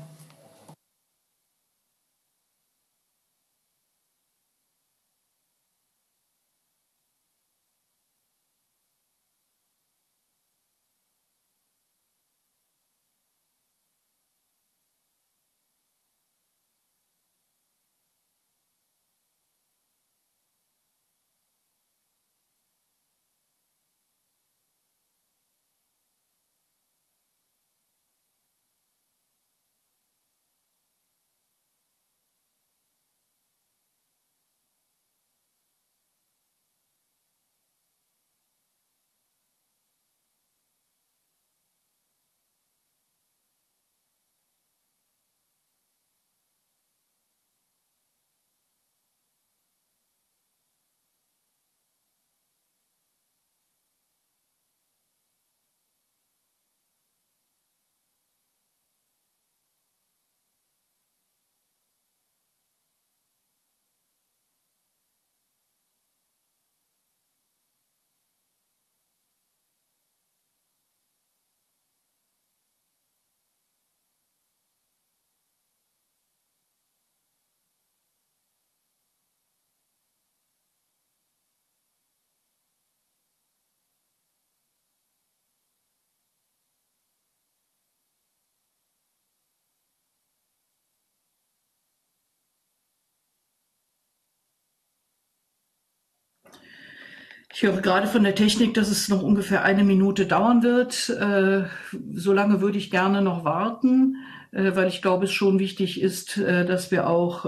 Ich höre gerade von der Technik, dass es noch ungefähr 1 Minute dauern wird. So lange würde ich gerne noch warten, weil ich glaube, es schon wichtig ist, dass wir auch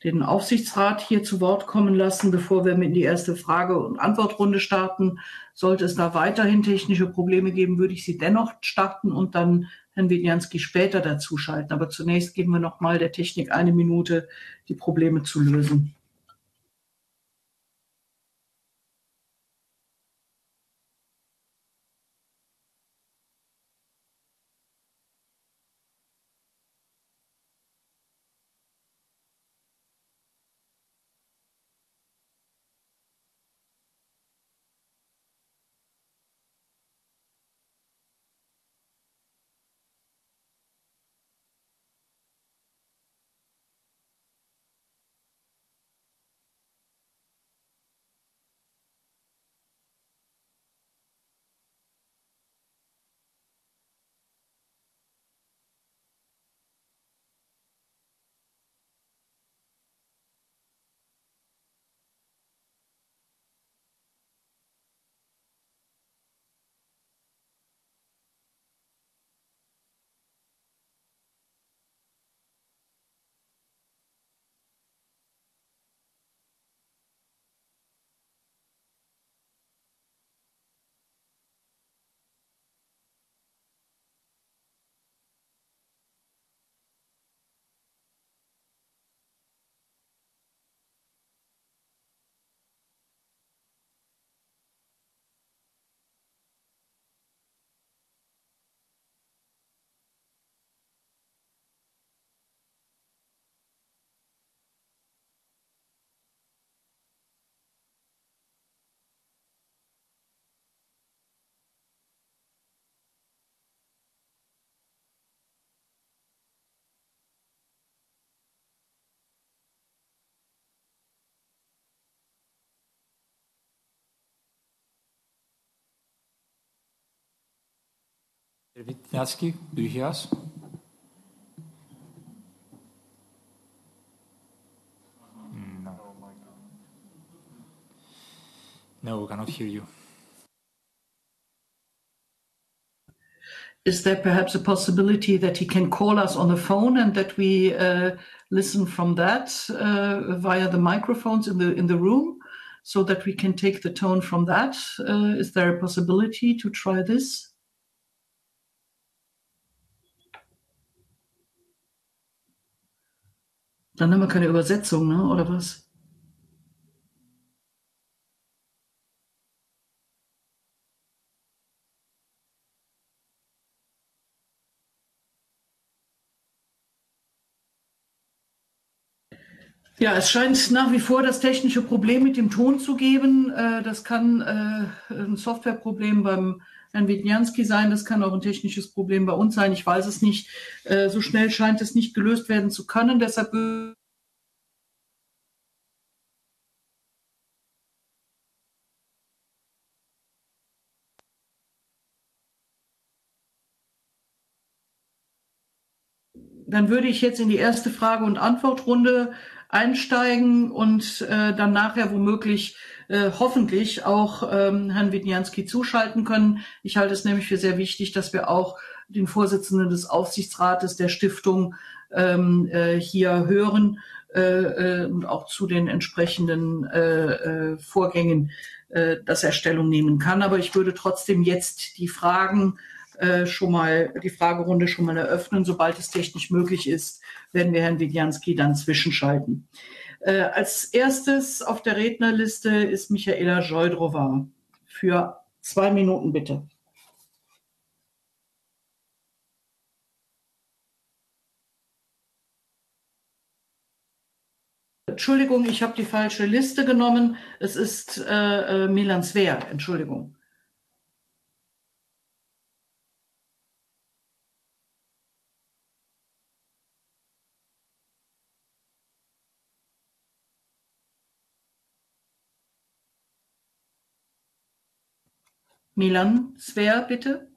den Aufsichtsrat hier zu Wort kommen lassen, bevor wir mit die erste Frage- und Antwortrunde starten. Sollte es da weiterhin technische Probleme geben, würde ich sie dennoch starten und dann Herrn Vidnyánszky später dazuschalten. Aber zunächst geben wir noch mal der Technik 1 Minute, die Probleme zu lösen. Vidnyánszky, do you hear us? No. No, we cannot hear you. Is there perhaps a possibility that he can call us on the phone and that we listen from that via the microphones in the room, so that we can take the tone from that? Is there a possibility to try this? Dann haben wir keine Übersetzung, ne? Oder was? Ja, es scheint nach wie vor das technische Problem mit dem Ton zu geben. Das kann ein Softwareproblem Herrn Vidnyánszky sein. Das kann auch ein technisches Problem bei uns sein. Ich weiß es nicht. So schnell scheint es nicht gelöst werden zu können. Deshalb dann würde ich jetzt in die erste Frage- und Antwortrunde einsteigen und dann nachher womöglich hoffentlich auch Herrn Vidnyánszky zuschalten können. Ich halte es nämlich für sehr wichtig, dass wir auch den Vorsitzenden des Aufsichtsrates der Stiftung hier hören und auch zu den entsprechenden Vorgängen, dass er Stellung nehmen kann. Aber ich würde trotzdem jetzt die Fragerunde schon mal eröffnen. Sobald es technisch möglich ist, werden wir Herrn Vidnyánszky dann zwischenschalten. Als erstes auf der Rednerliste ist Michaela Jojdrova. Für 2 Minuten bitte. Entschuldigung, ich habe die falsche Liste genommen. Es ist Milan Sver, Entschuldigung. Milan Sver, bitte.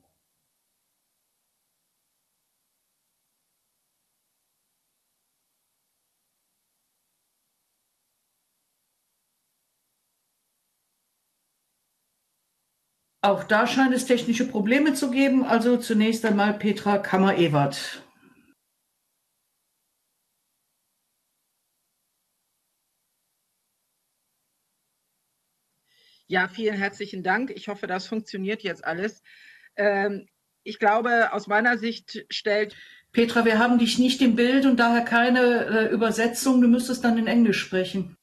Auch da scheint es technische Probleme zu geben. Also zunächst einmal Petra Kammer-Ewert. Ja, vielen herzlichen Dank. Ich hoffe, das funktioniert jetzt alles. Ich glaube, aus meiner Sicht stellt... Petra, wir haben dich nicht im Bild und daher keine Übersetzung. Du müsstest dann in Englisch sprechen.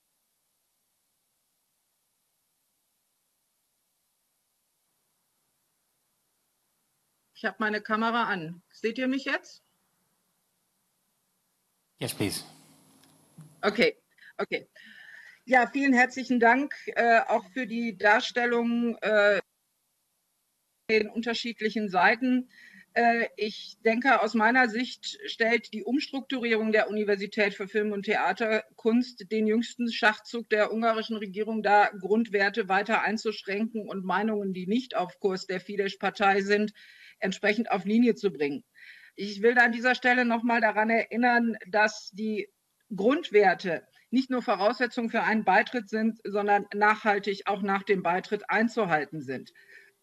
Ich habe meine Kamera an. Seht ihr mich jetzt? Yes, please. Okay. Ja, vielen herzlichen Dank auch für die Darstellung den unterschiedlichen Seiten. Ich denke, aus meiner Sicht stellt die Umstrukturierung der Universität für Film- und Theaterkunst den jüngsten Schachzug der ungarischen Regierung dar, Grundwerte weiter einzuschränken und Meinungen, die nicht auf Kurs der Fidesz-Partei sind, entsprechend auf Linie zu bringen. Ich will an dieser Stelle nochmal daran erinnern, dass die Grundwerte nicht nur Voraussetzung für einen Beitritt sind, sondern nachhaltig auch nach dem Beitritt einzuhalten sind.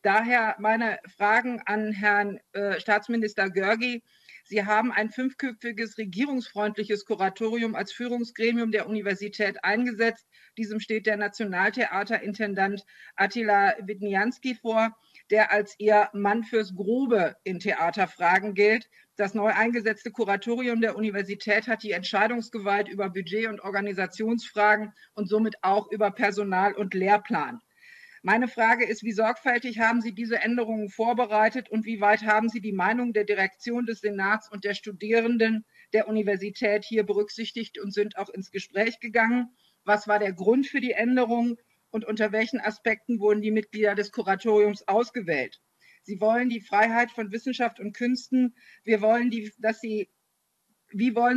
Daher meine Fragen an Herrn Staatsminister György. Sie haben ein 5-köpfiges regierungsfreundliches Kuratorium als Führungsgremium der Universität eingesetzt. Diesem steht der Nationaltheaterintendant Attila Vidnyánszky vor, der als ihr Mann fürs Grobe in Theaterfragen gilt. Das neu eingesetzte Kuratorium der Universität hat die Entscheidungsgewalt über Budget- und Organisationsfragen und somit auch über Personal- und Lehrplan. Meine Frage ist, wie sorgfältig haben Sie diese Änderungen vorbereitet und wie weit haben Sie die Meinung der Direktion des Senats und der Studierenden der Universität hier berücksichtigt und sind auch ins Gespräch gegangen? Was war der Grund für die Änderungen und unter welchen Aspekten wurden die Mitglieder des Kuratoriums ausgewählt? Sie wollen die Freiheit von Wissenschaft und Künsten. Wie wollen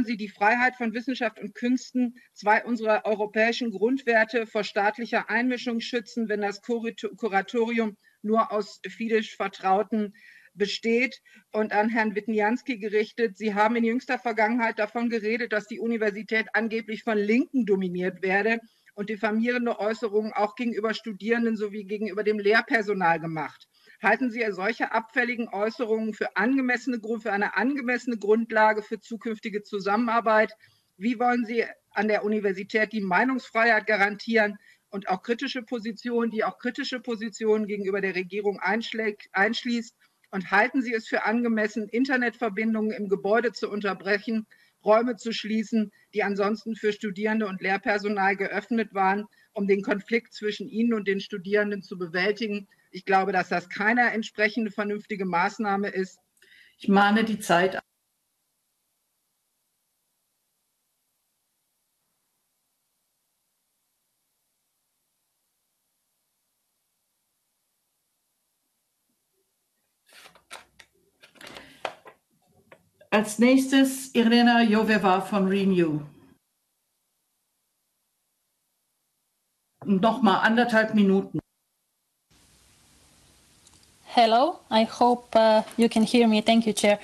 Sie die Freiheit von Wissenschaft und Künsten, 2 unserer europäischen Grundwerte, vor staatlicher Einmischung schützen, wenn das Kuratorium nur aus Fidesz-Vertrauten besteht? Und an Herrn Vidnyánszky gerichtet, Sie haben in jüngster Vergangenheit davon geredet, dass die Universität angeblich von Linken dominiert werde und diffamierende Äußerungen auch gegenüber Studierenden sowie gegenüber dem Lehrpersonal gemacht. Halten Sie solche abfälligen Äußerungen für eine angemessene Grundlage für zukünftige Zusammenarbeit? Wie wollen Sie an der Universität die Meinungsfreiheit garantieren und auch kritische Positionen, die auch kritische Positionen gegenüber der Regierung einschließt? Und halten Sie es für angemessen, Internetverbindungen im Gebäude zu unterbrechen, Räume zu schließen, die ansonsten für Studierende und Lehrpersonal geöffnet waren, um den Konflikt zwischen Ihnen und den Studierenden zu bewältigen? Ich glaube, dass das keine entsprechende vernünftige Maßnahme ist. Ich mahne die Zeit an. Als nächstes Irena Joveva von Renew. Nochmal 1,5 Minuten. Hello, I hope you can hear me. Thank you, Chair.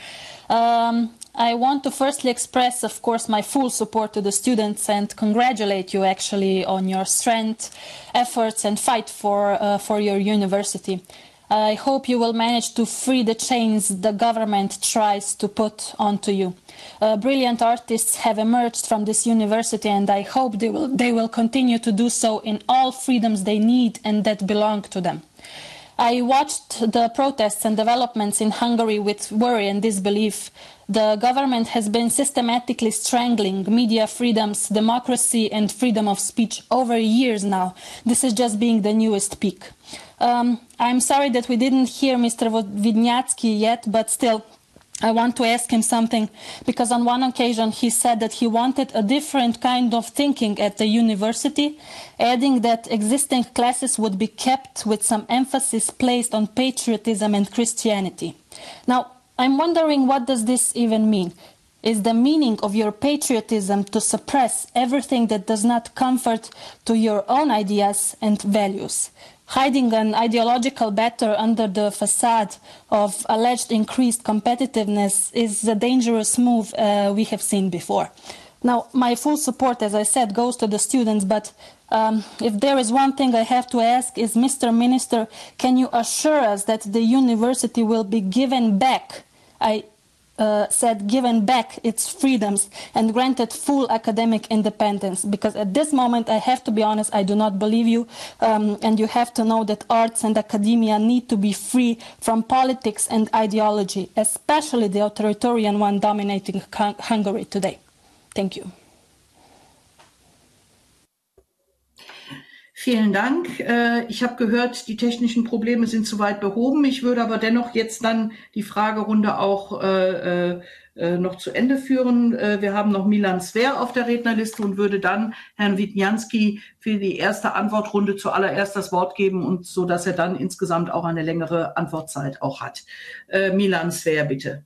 I want to firstly express, of course, my full support to the students and congratulate you actually on your strength, efforts and fight for your university. I hope you will manage to free the chains the government tries to put onto you. Brilliant artists have emerged from this university and I hope they will continue to do so in all freedoms they need and that belong to them. I watched the protests and developments in Hungary with worry and disbelief. The government has been systematically strangling media freedoms, democracy and freedom of speech over years now. This is just being the newest peak. I'm sorry that we didn't hear Mr. Vidnyánszky yet, but still, I want to ask him something, because on one occasion he said that he wanted a different kind of thinking at the university, adding that existing classes would be kept with some emphasis placed on patriotism and Christianity. Now, I'm wondering, what does this even mean? Is the meaning of your patriotism to suppress everything that does not comfort to your own ideas and values? Hiding an ideological battle under the facade of alleged increased competitiveness is a dangerous move we have seen before. Now, my full support, as I said, goes to the students, but if there is one thing I have to ask is, Mr. Minister, can you assure us that the university will be given back, I said given back its freedoms and granted full academic independence? Because at this moment, I have to be honest, I do not believe you, and you have to know that arts and academia need to be free from politics and ideology, especially the authoritarian one dominating Hungary today. Thank you. Vielen Dank. Ich habe gehört, die technischen Probleme sind soweit behoben. Ich würde aber dennoch jetzt dann die Fragerunde auch noch zu Ende führen. Wir haben noch Milan Sver auf der Rednerliste und würde dann Herrn Vidnyánszky für die erste Antwortrunde zuallererst das Wort geben, und so dass er dann insgesamt auch eine längere Antwortzeit auch hat. Milan Sver, bitte.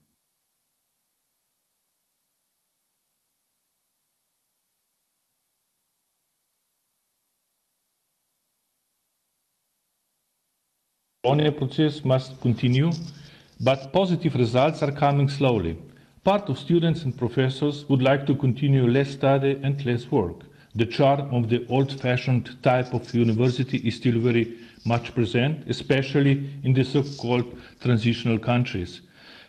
Bologna process must continue, but positive results are coming slowly. Part of students and professors would like to continue less study and less work. The charm of the old-fashioned type of university is still very much present, especially in the so-called transitional countries.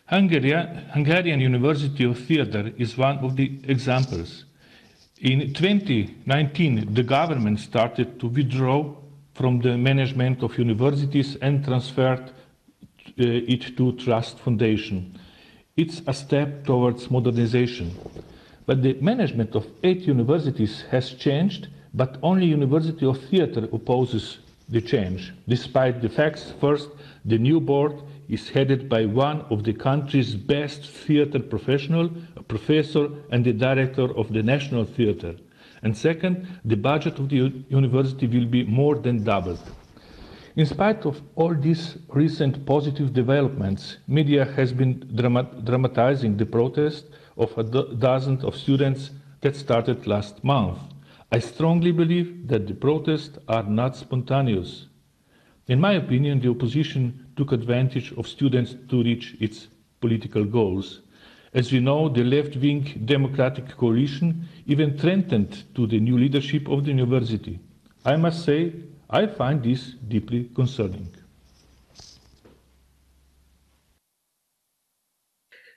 Hungarian University of Theatre is one of the examples. In 2019, the government started to withdraw from the management of universities and transferred it to Trust Foundation. It's a step towards modernization. But the management of 8 universities has changed, but only University of Theatre opposes the change, despite the facts. First, the new board is headed by one of the country's best theatre professional, a professor and the director of the National Theatre. And second, the budget of the university will be more than doubled. In spite of all these recent positive developments, media has been dramatizing the protest of a dozen of students that started last month. I strongly believe that the protests are not spontaneous. In my opinion, the opposition took advantage of students to reach its political goals. As we know, the left-wing Democratic Coalition even threatened to the new leadership of the university. I must say, I find this deeply concerning.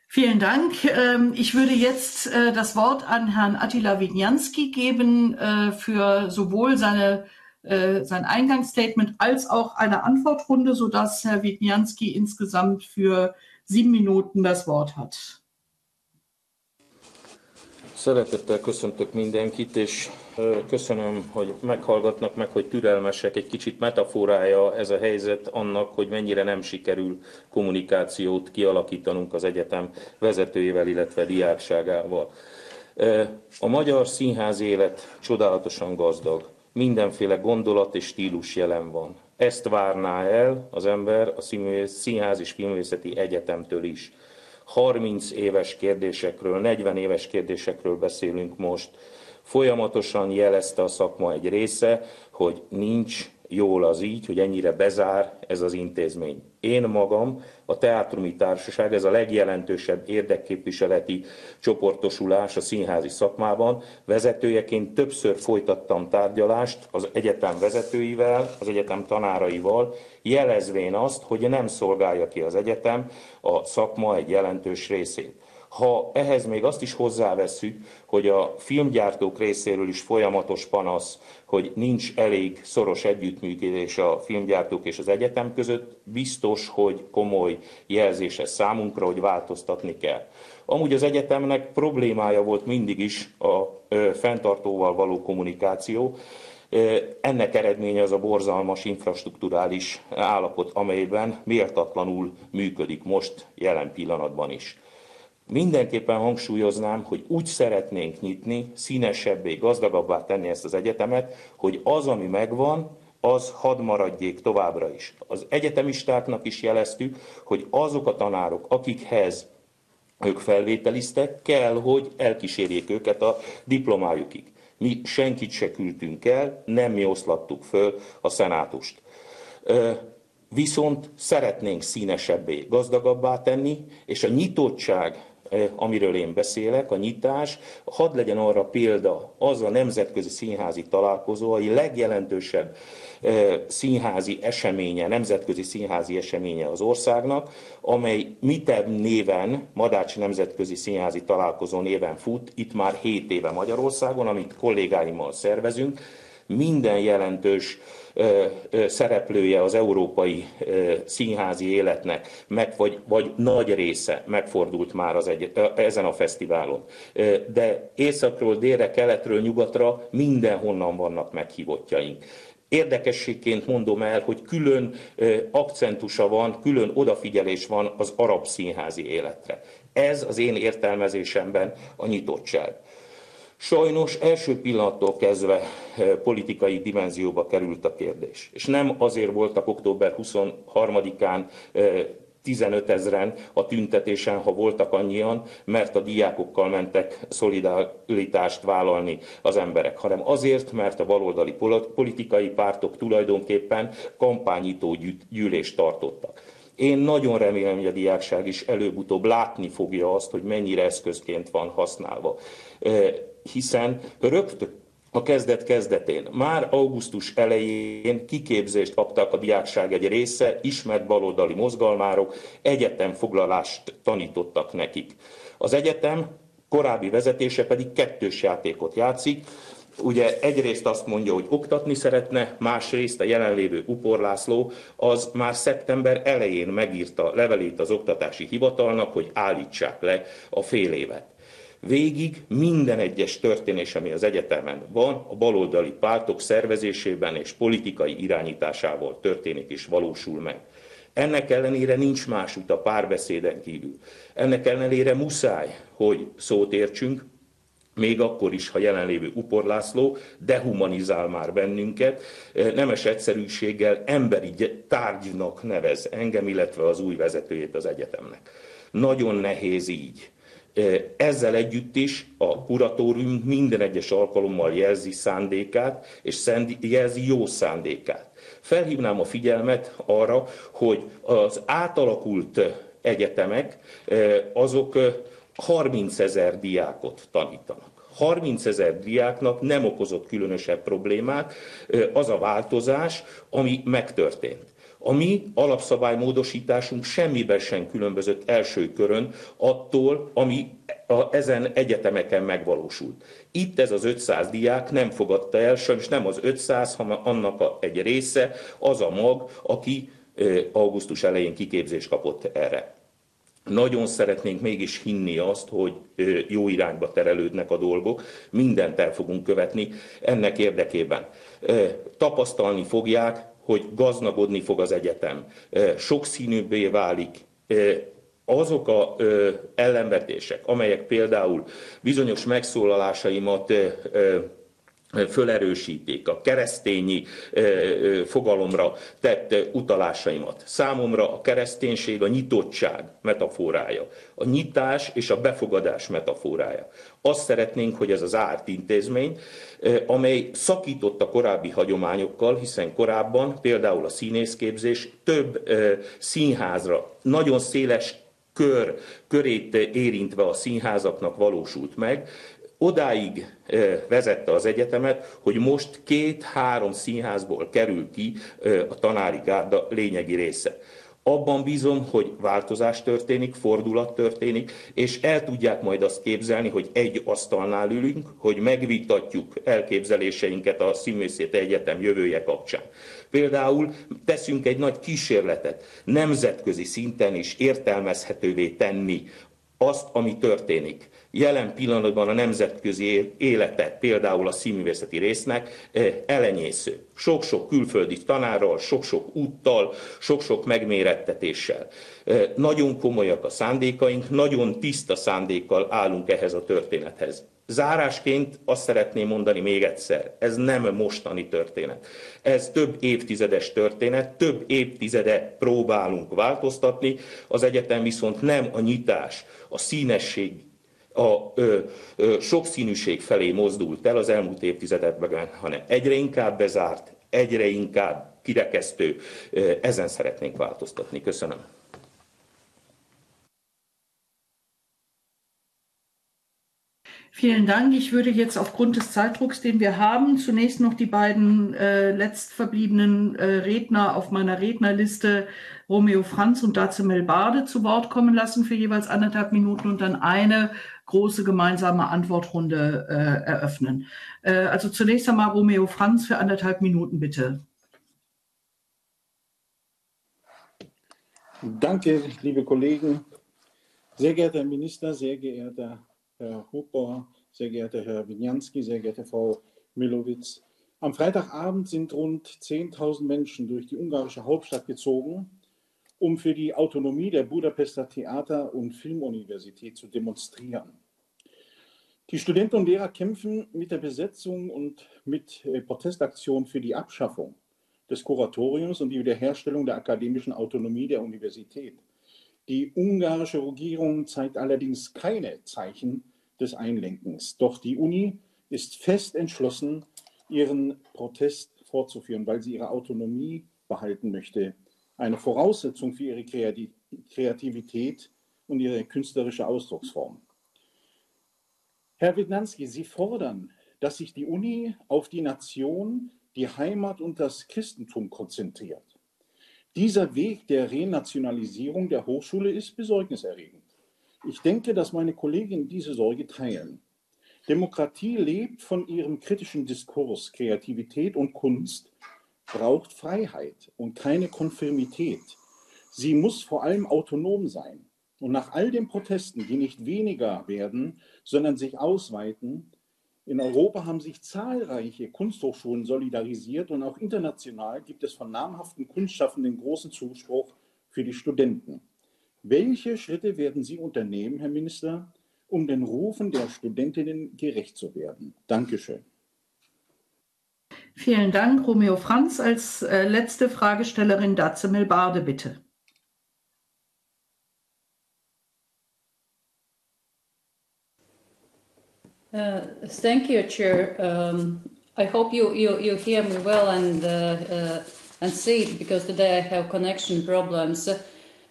Vielen Dank. Ich würde jetzt das Wort an Herrn Attila Vidnyánszky geben für sowohl sein Eingangsstatement als auch eine Antwortrunde, sodass Herr Vidnyánszky insgesamt für 7 Minuten das Wort hat. Szeretettel köszöntök mindenkit, és köszönöm, hogy meghallgatnak meg, hogy türelmesek. Egy kicsit metaforája ez a helyzet annak, hogy mennyire nem sikerül kommunikációt kialakítanunk az egyetem vezetőjével, illetve diákságával. A magyar színház élet csodálatosan gazdag. Mindenféle gondolat és stílus jelen van. Ezt várná el az ember a Színház és Filmművészeti Egyetemtől is. 30 éves kérdésekről, 40 éves kérdésekről beszélünk most. Folyamatosan jelezte a szakma egy része, hogy nincs jól az így, hogy ennyire bezár ez az intézmény. Én magam, a Teátrumi Társaság, ez a legjelentősebb érdekképviseleti csoportosulás a színházi szakmában, vezetőjeként többször folytattam tárgyalást az egyetem vezetőivel, az egyetem tanáraival, jelezvén azt, hogy nem szolgálja ki az egyetem a szakma egy jelentős részét. Ha ehhez még azt is hozzávesszük, hogy a filmgyártók részéről is folyamatos panasz, hogy nincs elég szoros együttműködés a filmgyártók és az egyetem között, biztos, hogy komoly jelzés ez számunkra, hogy változtatni kell. Amúgy az egyetemnek problémája volt mindig is a fenntartóval való kommunikáció. Ennek eredménye az a borzalmas infrastrukturális állapot, amelyben méltatlanul működik most jelen pillanatban is. Mindenképpen hangsúlyoznám, hogy úgy szeretnénk nyitni, színesebbé, gazdagabbá tenni ezt az egyetemet, hogy az, ami megvan, az hadd maradjék továbbra is. Az egyetemistáknak is jeleztük, hogy azok a tanárok, akikhez ők felvételiztek, kell, hogy elkísérjék őket a diplomájukig. Mi senkit se küldtünk el, nem mi oszlattuk föl a szenátust. Viszont szeretnénk színesebbé, gazdagabbá tenni, és a nyitottság, amiről én beszélek, a nyitás, hadd legyen arra példa az a nemzetközi színházi találkozó, a legjelentősebb színházi eseménye, nemzetközi színházi eseménye az országnak, amely MITEB néven, Madács Nemzetközi Színházi Találkozó néven fut, itt már 7 éve Magyarországon, amit kollégáimmal szervezünk. Minden jelentős szereplője az európai színházi életnek, vagy nagy része megfordult már ezen a fesztiválon. De északról, délre, keletről, nyugatra mindenhonnan vannak meghívottjaink. Érdekességként mondom el, hogy külön akcentusa van, külön odafigyelés van az arab színházi életre. Ez az én értelmezésemben a nyitottság. Sajnos első pillanattól kezdve politikai dimenzióba került a kérdés. És nem azért voltak október 23-án 15 000-en a tüntetésen, ha voltak annyian, mert a diákokkal mentek szolidaritást vállalni az emberek, hanem azért, mert a baloldali politikai pártok tulajdonképpen kampányító gyűlést tartottak. Én nagyon remélem, hogy a diákság is előbb-utóbb látni fogja azt, hogy mennyire eszközként van használva. Hiszen rögtön a kezdet-kezdetén, már augusztus elején kiképzést kaptak a diákság egy része, ismert baloldali mozgalmárok, egyetemfoglalást tanítottak nekik. Az egyetem korábbi vezetése pedig kettős játékot játszik. Ugye egyrészt azt mondja, hogy oktatni szeretne, másrészt a jelenlévő Upor László az már szeptember elején megírta levelét az Oktatási Hivatalnak, hogy állítsák le a fél évet. Végig minden egyes történés, ami az egyetemen van, a baloldali pártok szervezésében és politikai irányításával történik és valósul meg. Ennek ellenére nincs más út a párbeszéden kívül. Ennek ellenére muszáj, hogy szót értsünk, még akkor is, ha jelenlévő Upor László dehumanizál már bennünket, nemes egyszerűséggel emberi tárgynak nevez engem, illetve az új vezetőjét az egyetemnek. Nagyon nehéz így. Ezzel együtt is a kuratórium minden egyes alkalommal jelzi szándékát, és jelzi jó szándékát. Felhívnám a figyelmet arra, hogy az átalakult egyetemek, azok 30 000 diákot tanítanak. 30 000 diáknak nem okozott különösebb problémát az a változás, ami megtörtént. A mi alapszabálymódosításunk semmiben sem különbözött első körön attól, ami ezen egyetemeken megvalósult. Itt ez az 500 diák nem fogadta el, sajnos nem az 500, hanem annak egy része, az a mag, aki augusztus elején kiképzést kapott erre. Nagyon szeretnénk mégis hinni azt, hogy jó irányba terelődnek a dolgok, mindent el fogunk követni ennek érdekében. Tapasztalni fogják, hogy gazdagodni fog az egyetem, sokszínűbbé válik. Azok az ellenvetések, amelyek például bizonyos megszólalásaimat fölerősíték a keresztényi fogalomra tett utalásaimat. Számomra a kereszténység a nyitottság metaforája, a nyitás és a befogadás metaforája. Azt szeretnénk, hogy ez az árt intézmény, amely szakított a korábbi hagyományokkal, hiszen korábban például a színészképzés több színházra, nagyon széles körét érintve a színházaknak valósult meg. Odáig vezette az egyetemet, hogy most 2-3 színházból kerül ki a tanári gárda lényegi része. Abban bízom, hogy változás történik, fordulat történik, és el tudják majd azt képzelni, hogy egy asztalnál ülünk, hogy megvitatjuk elképzeléseinket a Színművészeti Egyetem jövője kapcsán. Például teszünk egy nagy kísérletet nemzetközi szinten is értelmezhetővé tenni azt, ami történik. Jelen pillanatban a nemzetközi élete, például a színművészeti résznek elenyésző. Sok-sok külföldi tanárral, sok-sok úttal, sok-sok megmérettetéssel. Nagyon komolyak a szándékaink, nagyon tiszta szándékkal állunk ehhez a történethez. Zárásként azt szeretném mondani még egyszer, ez nem mostani történet. Ez több évtizedes történet, több évtizede próbálunk változtatni, az egyetem viszont nem a nyitás, a színesség, a sokszínűség felé mozdult el az elmúlt évtizedekben, hanem egyre inkább bezárt, egyre inkább kirekesztő. Ezen szeretnénk változtatni. Köszönöm. Vielen Dank. Ich würde jetzt aufgrund des Zeitdrucks, den wir haben, zunächst noch die beiden letztverbliebenen Redner auf meiner Rednerliste, Romeo Franz und Dazimel Barde, zu Wort kommen lassen für jeweils 1,5 Minuten und dann eine große gemeinsame Antwortrunde eröffnen. Also zunächst einmal Romeo Franz für 1,5 Minuten, bitte. Danke, liebe Kollegen. Sehr geehrter Herr Minister, sehr geehrter Herr Upor, sehr geehrter Herr Vidnyánszky, sehr geehrte Frau Milovits. Am Freitagabend sind rund 10.000 Menschen durch die ungarische Hauptstadt gezogen, um für die Autonomie der Budapester Theater- und Filmuniversität zu demonstrieren. Die Studenten und Lehrer kämpfen mit der Besetzung und mit Protestaktionen für die Abschaffung des Kuratoriums und die Wiederherstellung der akademischen Autonomie der Universität. Die ungarische Regierung zeigt allerdings keine Zeichen des Einlenkens. Doch die Uni ist fest entschlossen, ihren Protest fortzuführen, weil sie ihre Autonomie behalten möchte. Eine Voraussetzung für ihre Kreativität und ihre künstlerische Ausdrucksform. Herr Vidnyánszky, Sie fordern, dass sich die Uni auf die Nation, die Heimat und das Christentum konzentriert. Dieser Weg der Renationalisierung der Hochschule ist besorgniserregend. Ich denke, dass meine Kolleginnen diese Sorge teilen. Demokratie lebt von ihrem kritischen Diskurs. Kreativität und Kunst braucht Freiheit und keine Konformität. Sie muss vor allem autonom sein. Und nach all den Protesten, die nicht weniger werden, sondern sich ausweiten, in Europa haben sich zahlreiche Kunsthochschulen solidarisiert und auch international gibt es von namhaften Kunstschaffenden großen Zuspruch für die Studenten. Welche Schritte werden Sie unternehmen, Herr Minister, um den Rufen der Studentinnen gerecht zu werden? Dankeschön. Vielen Dank, Romeo Franz. Als letzte Fragestellerin Dazimel Barde, bitte. Thank you, Chair. I hope you hear me well and see it, because today I have connection problems.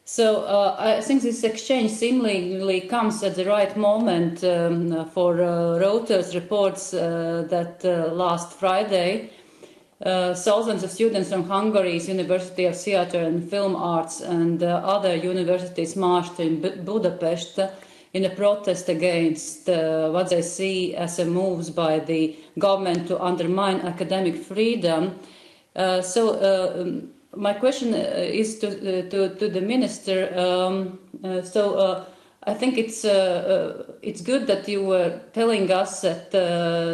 So I think this exchange seemingly comes at the right moment for Reuters reports that last Friday thousands of students from Hungary's University of Theatre and Film Arts and other universities marched in Budapest in a protest against what they see as a moves by the government to undermine academic freedom. My question is to the minister. I think it's good that you were telling us that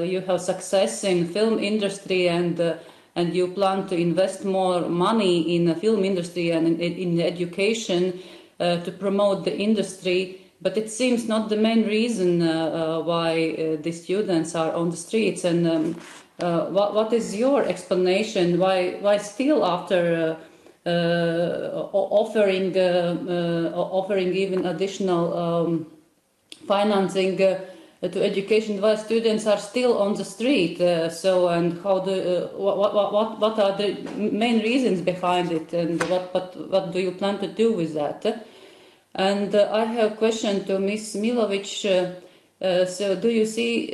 you have success in film industry and you plan to invest more money in the film industry and in education to promote the industry. but it seems not the main reason why the students are on the streets. And what is your explanation? Why still after offering even additional financing to education, why students are still on the street? And how what are the main reasons behind it, and what do you plan to do with that? And I have a question to Ms. Milovits. So do you see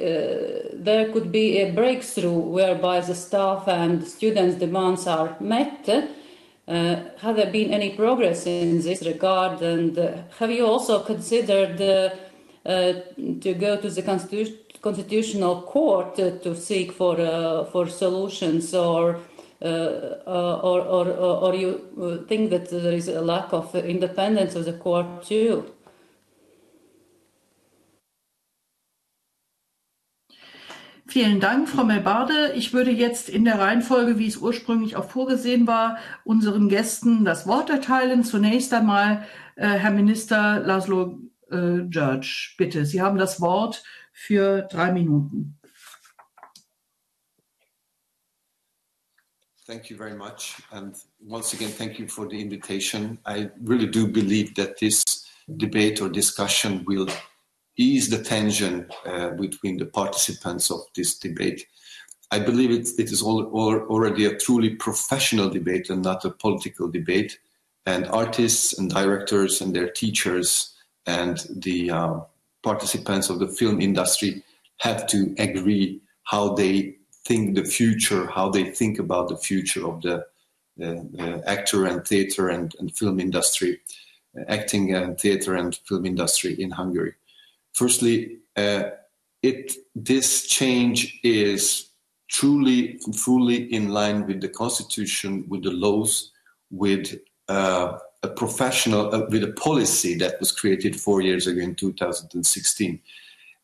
there could be a breakthrough whereby the staff and students' demands are met? Have there been any progress in this regard? And have you also considered to go to the Constitutional Court to seek for solutions, or you think that there is a lack of independence of the court too? Vielen Dank, Frau Melbarde. Ich würde jetzt in der Reihenfolge, wie es ursprünglich auch vorgesehen war, unseren Gästen das Wort erteilen. Zunächst einmal Herr Minister László György, bitte. Sie haben das Wort für 3 Minuten. Thank you very much. And once again, thank you for the invitation. I really do believe that this debate or discussion will ease the tension between the participants of this debate. I believe it is already a truly professional debate and not a political debate. And artists and directors and their teachers and the participants of the film industry have to agree how they think the future, how they think about the future of the actor and theater and film industry, acting and theater and film industry in Hungary. Firstly, this change is truly, fully in line with the constitution, with the laws, with a policy that was created 4 years ago in 2016.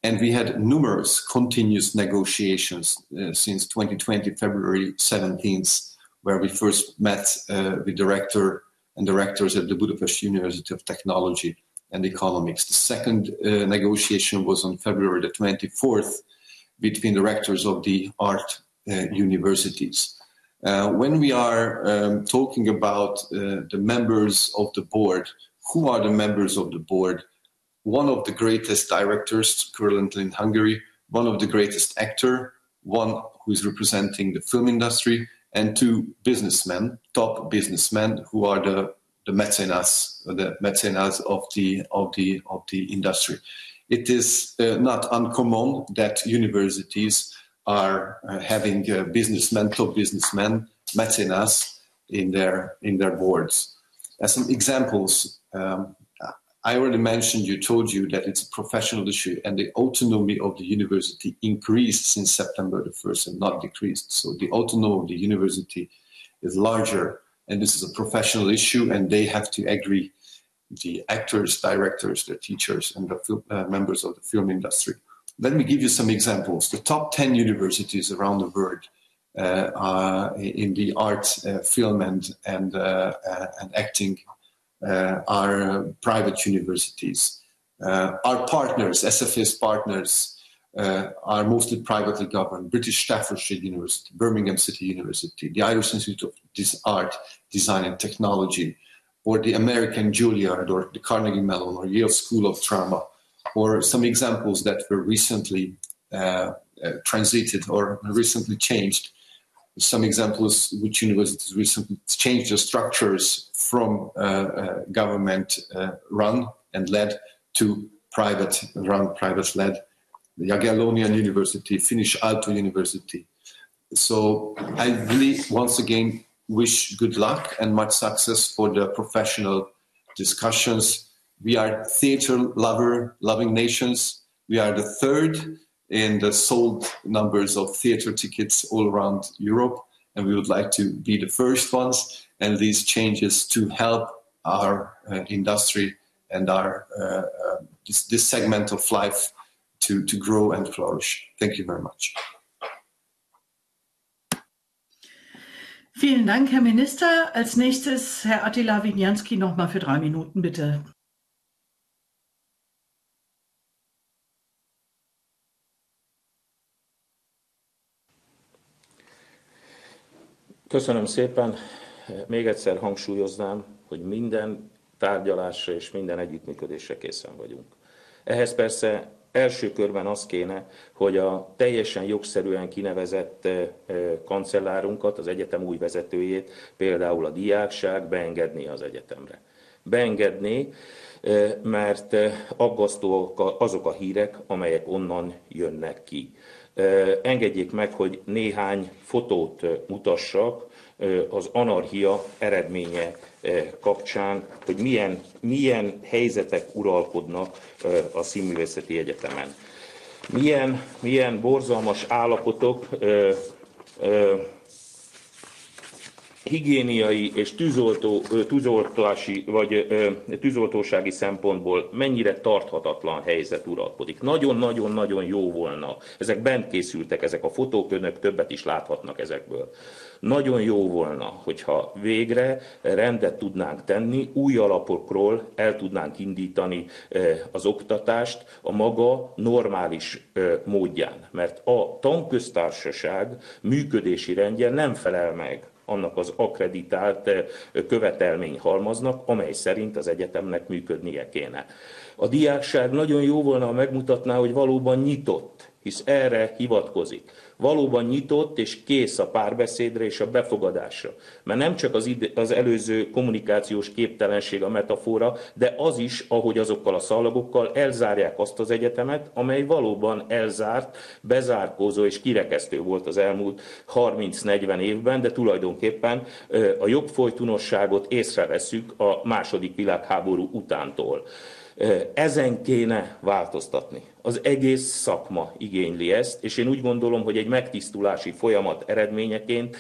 And we had numerous continuous negotiations since 2020, February 17th, where we first met with the rector and directors at the Budapest University of Technology and Economics. The second negotiation was on February the 24th between the rectors of the art universities. When we are talking about the members of the board, who are the members of the board? One of the greatest directors currently in Hungary, one of the greatest actor, one who is representing the film industry, and 2 businessmen, top businessmen, who are the mecenas of the industry. It is not uncommon that universities are having businessmen, top businessmen, mecenas in their boards. As some examples, I already told you that it's a professional issue, and the autonomy of the university increased since September the 1st and not decreased. So the autonomy of the university is larger, and this is a professional issue, and they have to agree, the actors, directors, the teachers, and the members of the film industry. Let me give you some examples. The top 10 universities around the world in the arts, film, and acting are private universities. Our partners, SFE's partners, are mostly privately governed. British Staffordshire University, Birmingham City University, the Irish Institute of Art, Design and Technology, or the American Juilliard, or the Carnegie Mellon, or Yale School of Drama, or some examples that were recently transited or recently changed. Some examples which universities recently changed the structures from government run and led to private run, private led. The Jagiellonian University, Finnish Aalto University. So I really, once again, wish good luck and much success for the professional discussions. We are theater-loving nations. We are the 3rd in the sold numbers of theater tickets all around Europe, and we would like to be the first ones. And these changes to help our industry and our this segment of life to grow and flourish. Thank you very much. Vielen Dank, Herr Minister. Als nächstes Herr Attila Vidnyánszky nochmal für 3 Minuten, bitte. Köszönöm szépen. Még egyszer hangsúlyoznám, hogy minden tárgyalásra és minden együttműködésre készen vagyunk. Ehhez persze első körben az kéne, hogy a teljesen jogszerűen kinevezett kancellárunkat, az egyetem új vezetőjét, például a diákság beengedné az egyetemre. Beengedné, mert aggasztóak azok a hírek, amelyek onnan jönnek ki. Engedjék meg, hogy néhány fotót mutassak az anarchia eredménye kapcsán, hogy milyen helyzetek uralkodnak a Színművészeti Egyetemen. Milyen borzalmas állapotok higiéniai és tűzoltósági szempontból mennyire tarthatatlan helyzet uralkodik. Nagyon-nagyon-nagyon jó volna. Ezek bent készültek, ezek a fotók, önök többet is láthatnak ezekből. Nagyon jó volna, hogyha végre rendet tudnánk tenni, új alapokról el tudnánk indítani az oktatást a maga normális módján. Mert a tanköztársaság működési rendje nem felel meg annak az akkreditált követelményhalmaznak, amely szerint az egyetemnek működnie kéne. A diákság nagyon jó volna, ha megmutatná, hogy valóban nyitott, hisz erre hivatkozik. Valóban nyitott és kész a párbeszédre és a befogadásra. Mert nem csak az előző kommunikációs képtelenség a metafora, de az is, ahogy azokkal a szallagokkal elzárják azt az egyetemet, amely valóban elzárt, bezárkózó és kirekesztő volt az elmúlt 30-40 évben, de tulajdonképpen a jogfolytonosságot észrevesszük a II. Világháború utántól. Ezen kéne változtatni. Az egész szakma igényli ezt, és én úgy gondolom, hogy egy megtisztulási folyamat eredményeként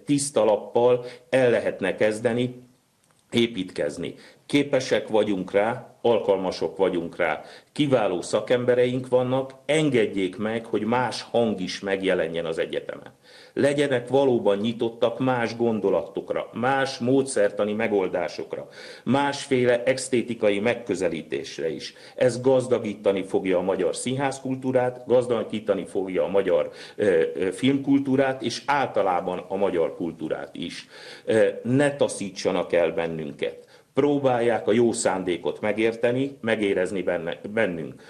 tiszta lappal el lehetne kezdeni építkezni. Képesek vagyunk rá, alkalmasok vagyunk rá, kiváló szakembereink vannak, engedjék meg, hogy más hang is megjelenjen az egyetemen. Legyenek valóban nyitottak más gondolatokra, más módszertani megoldásokra, másféle esztétikai megközelítésre is. Ez gazdagítani fogja a magyar színházkultúrát, gazdagítani fogja a magyar filmkultúrát, és általában a magyar kultúrát is. Ne taszítsanak el bennünket. Próbálják a jó szándékot megérteni, megérezni bennünk.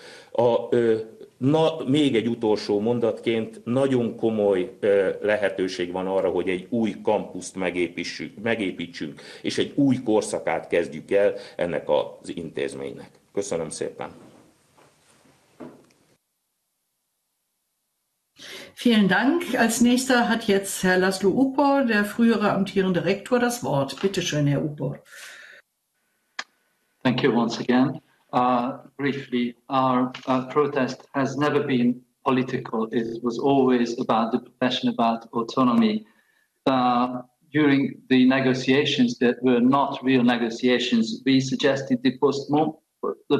Még egy utolsó mondatként, nagyon komoly lehetőség van arra, hogy egy új kampuszt megépítsünk, és egy új korszakát kezdjük el ennek az intézménynek. Köszönöm szépen! Vielen Dank. Als nächster hat jetzt Herr László Upor, der frühere amtierende Rektor, das Wort. Bitte schön, Herr Upor. Thank you once again. Briefly, our protest has never been political. It was always about the profession, about autonomy. During the negotiations that were not real negotiations, we suggested the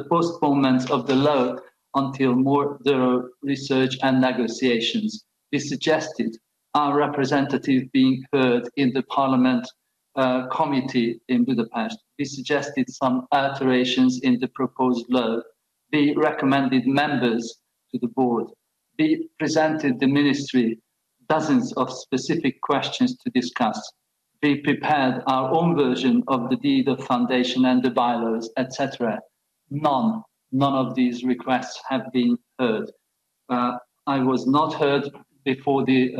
postponement of the law until more thorough research and negotiations. We suggested our representative being heard in the Parliament committee in Budapest. We suggested some alterations in the proposed law. We recommended members to the board. We presented the ministry dozens of specific questions to discuss. We prepared our own version of the deed of foundation and the bylaws, etc. None of these requests have been heard. I was not heard before the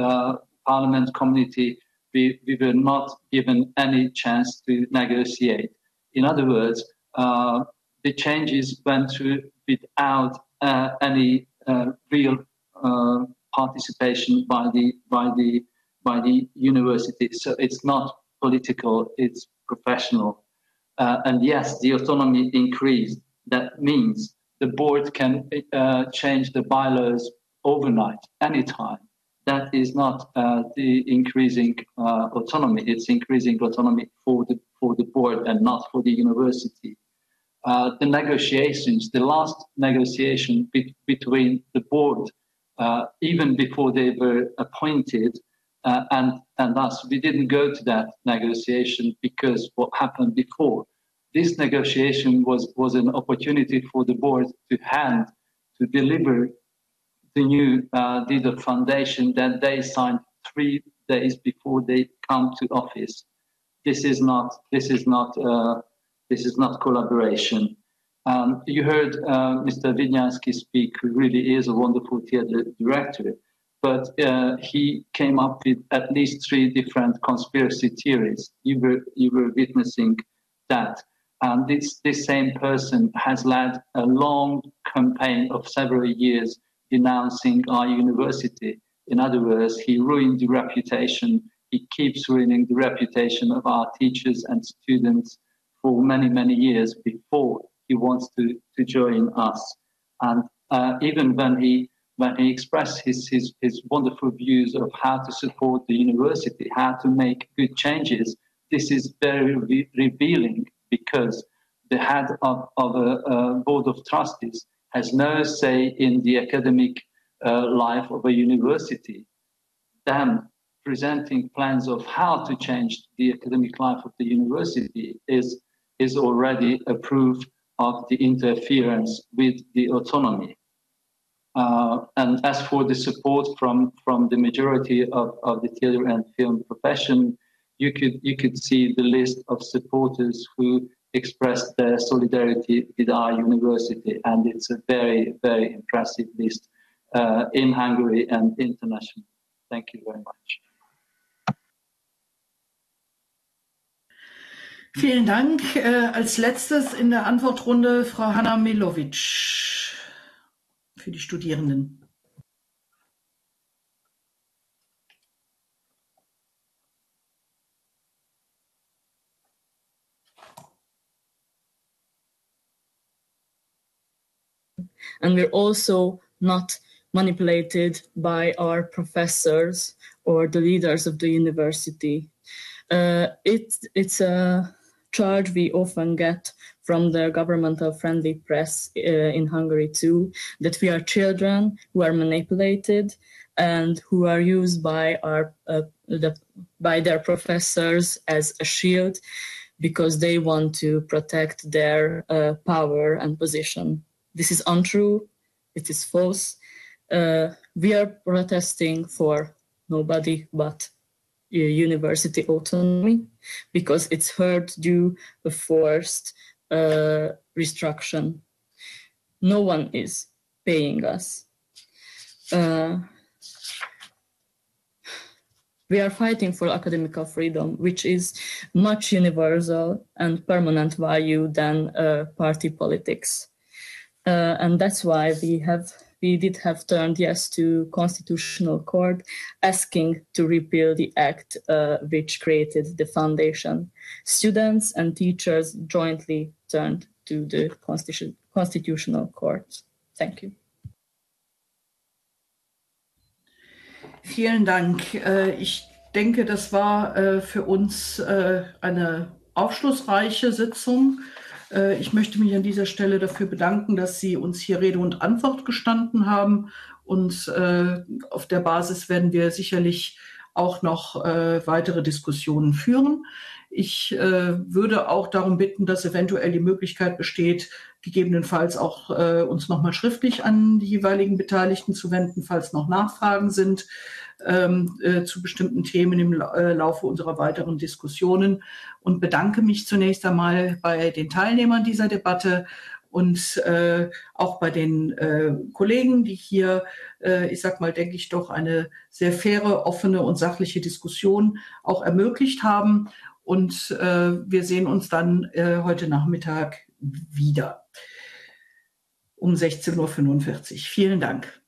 Parliament committee. We were not given any chance to negotiate. In other words, the changes went through without any real participation by the university. So it's not political; it's professional. And yes, the autonomy increased. That means the board can change the bylaws overnight, anytime. That is not the increasing autonomy. It's increasing autonomy for the board and not for the university. The negotiations, the last negotiation between the board, even before they were appointed, and us, we didn't go to that negotiation because what happened before. This negotiation was an opportunity for the board to deliver the new deed of foundation that they signed 3 days before they come to office. This is not collaboration. You heard Mr. Vidnyánszky speak, who really is a wonderful theatre director, but he came up with at least 3 different conspiracy theories. You were witnessing that. And this same person has led a long campaign of several years denouncing our university. In other words, he ruined the reputation. He keeps ruining the reputation of our teachers and students for many, many years before he wants to join us. And even when he expressed his wonderful views of how to support the university, how to make good changes, this is very revealing, because the head of a board of trustees has no say in the academic life of a university. Them presenting plans of how to change the academic life of the university is already a proof of the interference with the autonomy. And as for the support from the majority of the theatre and film profession, you could see the list of supporters who expressed their solidarity with our university, and it's a very, very impressive list in Hungary and internationally. Thank you very much. Vielen Dank. Als letztes in der Antwortrunde Frau Hanna Milovits für die Studierenden. And we're also not manipulated by our professors or the leaders of the university. It's a charge we often get from the governmental-friendly press in Hungary too, that we are children who are manipulated and who are used by by their professors as a shield because they want to protect their power and position. This is untrue. It is false. We are protesting for nobody but university autonomy, because it's hurt due to forced restriction. No one is paying us. We are fighting for academic freedom, which is much universal and permanent value than party politics. And that's why we did have turned yes to Constitutional Court, asking to repeal the act which created the foundation. Students and teachers jointly turned to the Constitutional Court. Thank you. Vielen Dank. Ich denke, das war für uns eine aufschlussreiche Sitzung. Ich möchte mich an dieser Stelle dafür bedanken, dass Sie uns hier Rede und Antwort gestanden haben. Und auf der Basis werden wir sicherlich auch noch weitere Diskussionen führen. Ich würde auch darum bitten, dass eventuell die Möglichkeit besteht, gegebenenfalls auch uns nochmal schriftlich an die jeweiligen Beteiligten zu wenden, falls noch Nachfragen sind zu bestimmten Themen im Laufe unserer weiteren Diskussionen, und bedanke mich zunächst einmal bei den Teilnehmern dieser Debatte und auch bei den Kollegen, die hier, ich sag mal, denke ich, doch eine sehr faire, offene und sachliche Diskussion auch ermöglicht haben. Und wir sehen uns dann heute Nachmittag wieder um 16:45 Uhr. Vielen Dank.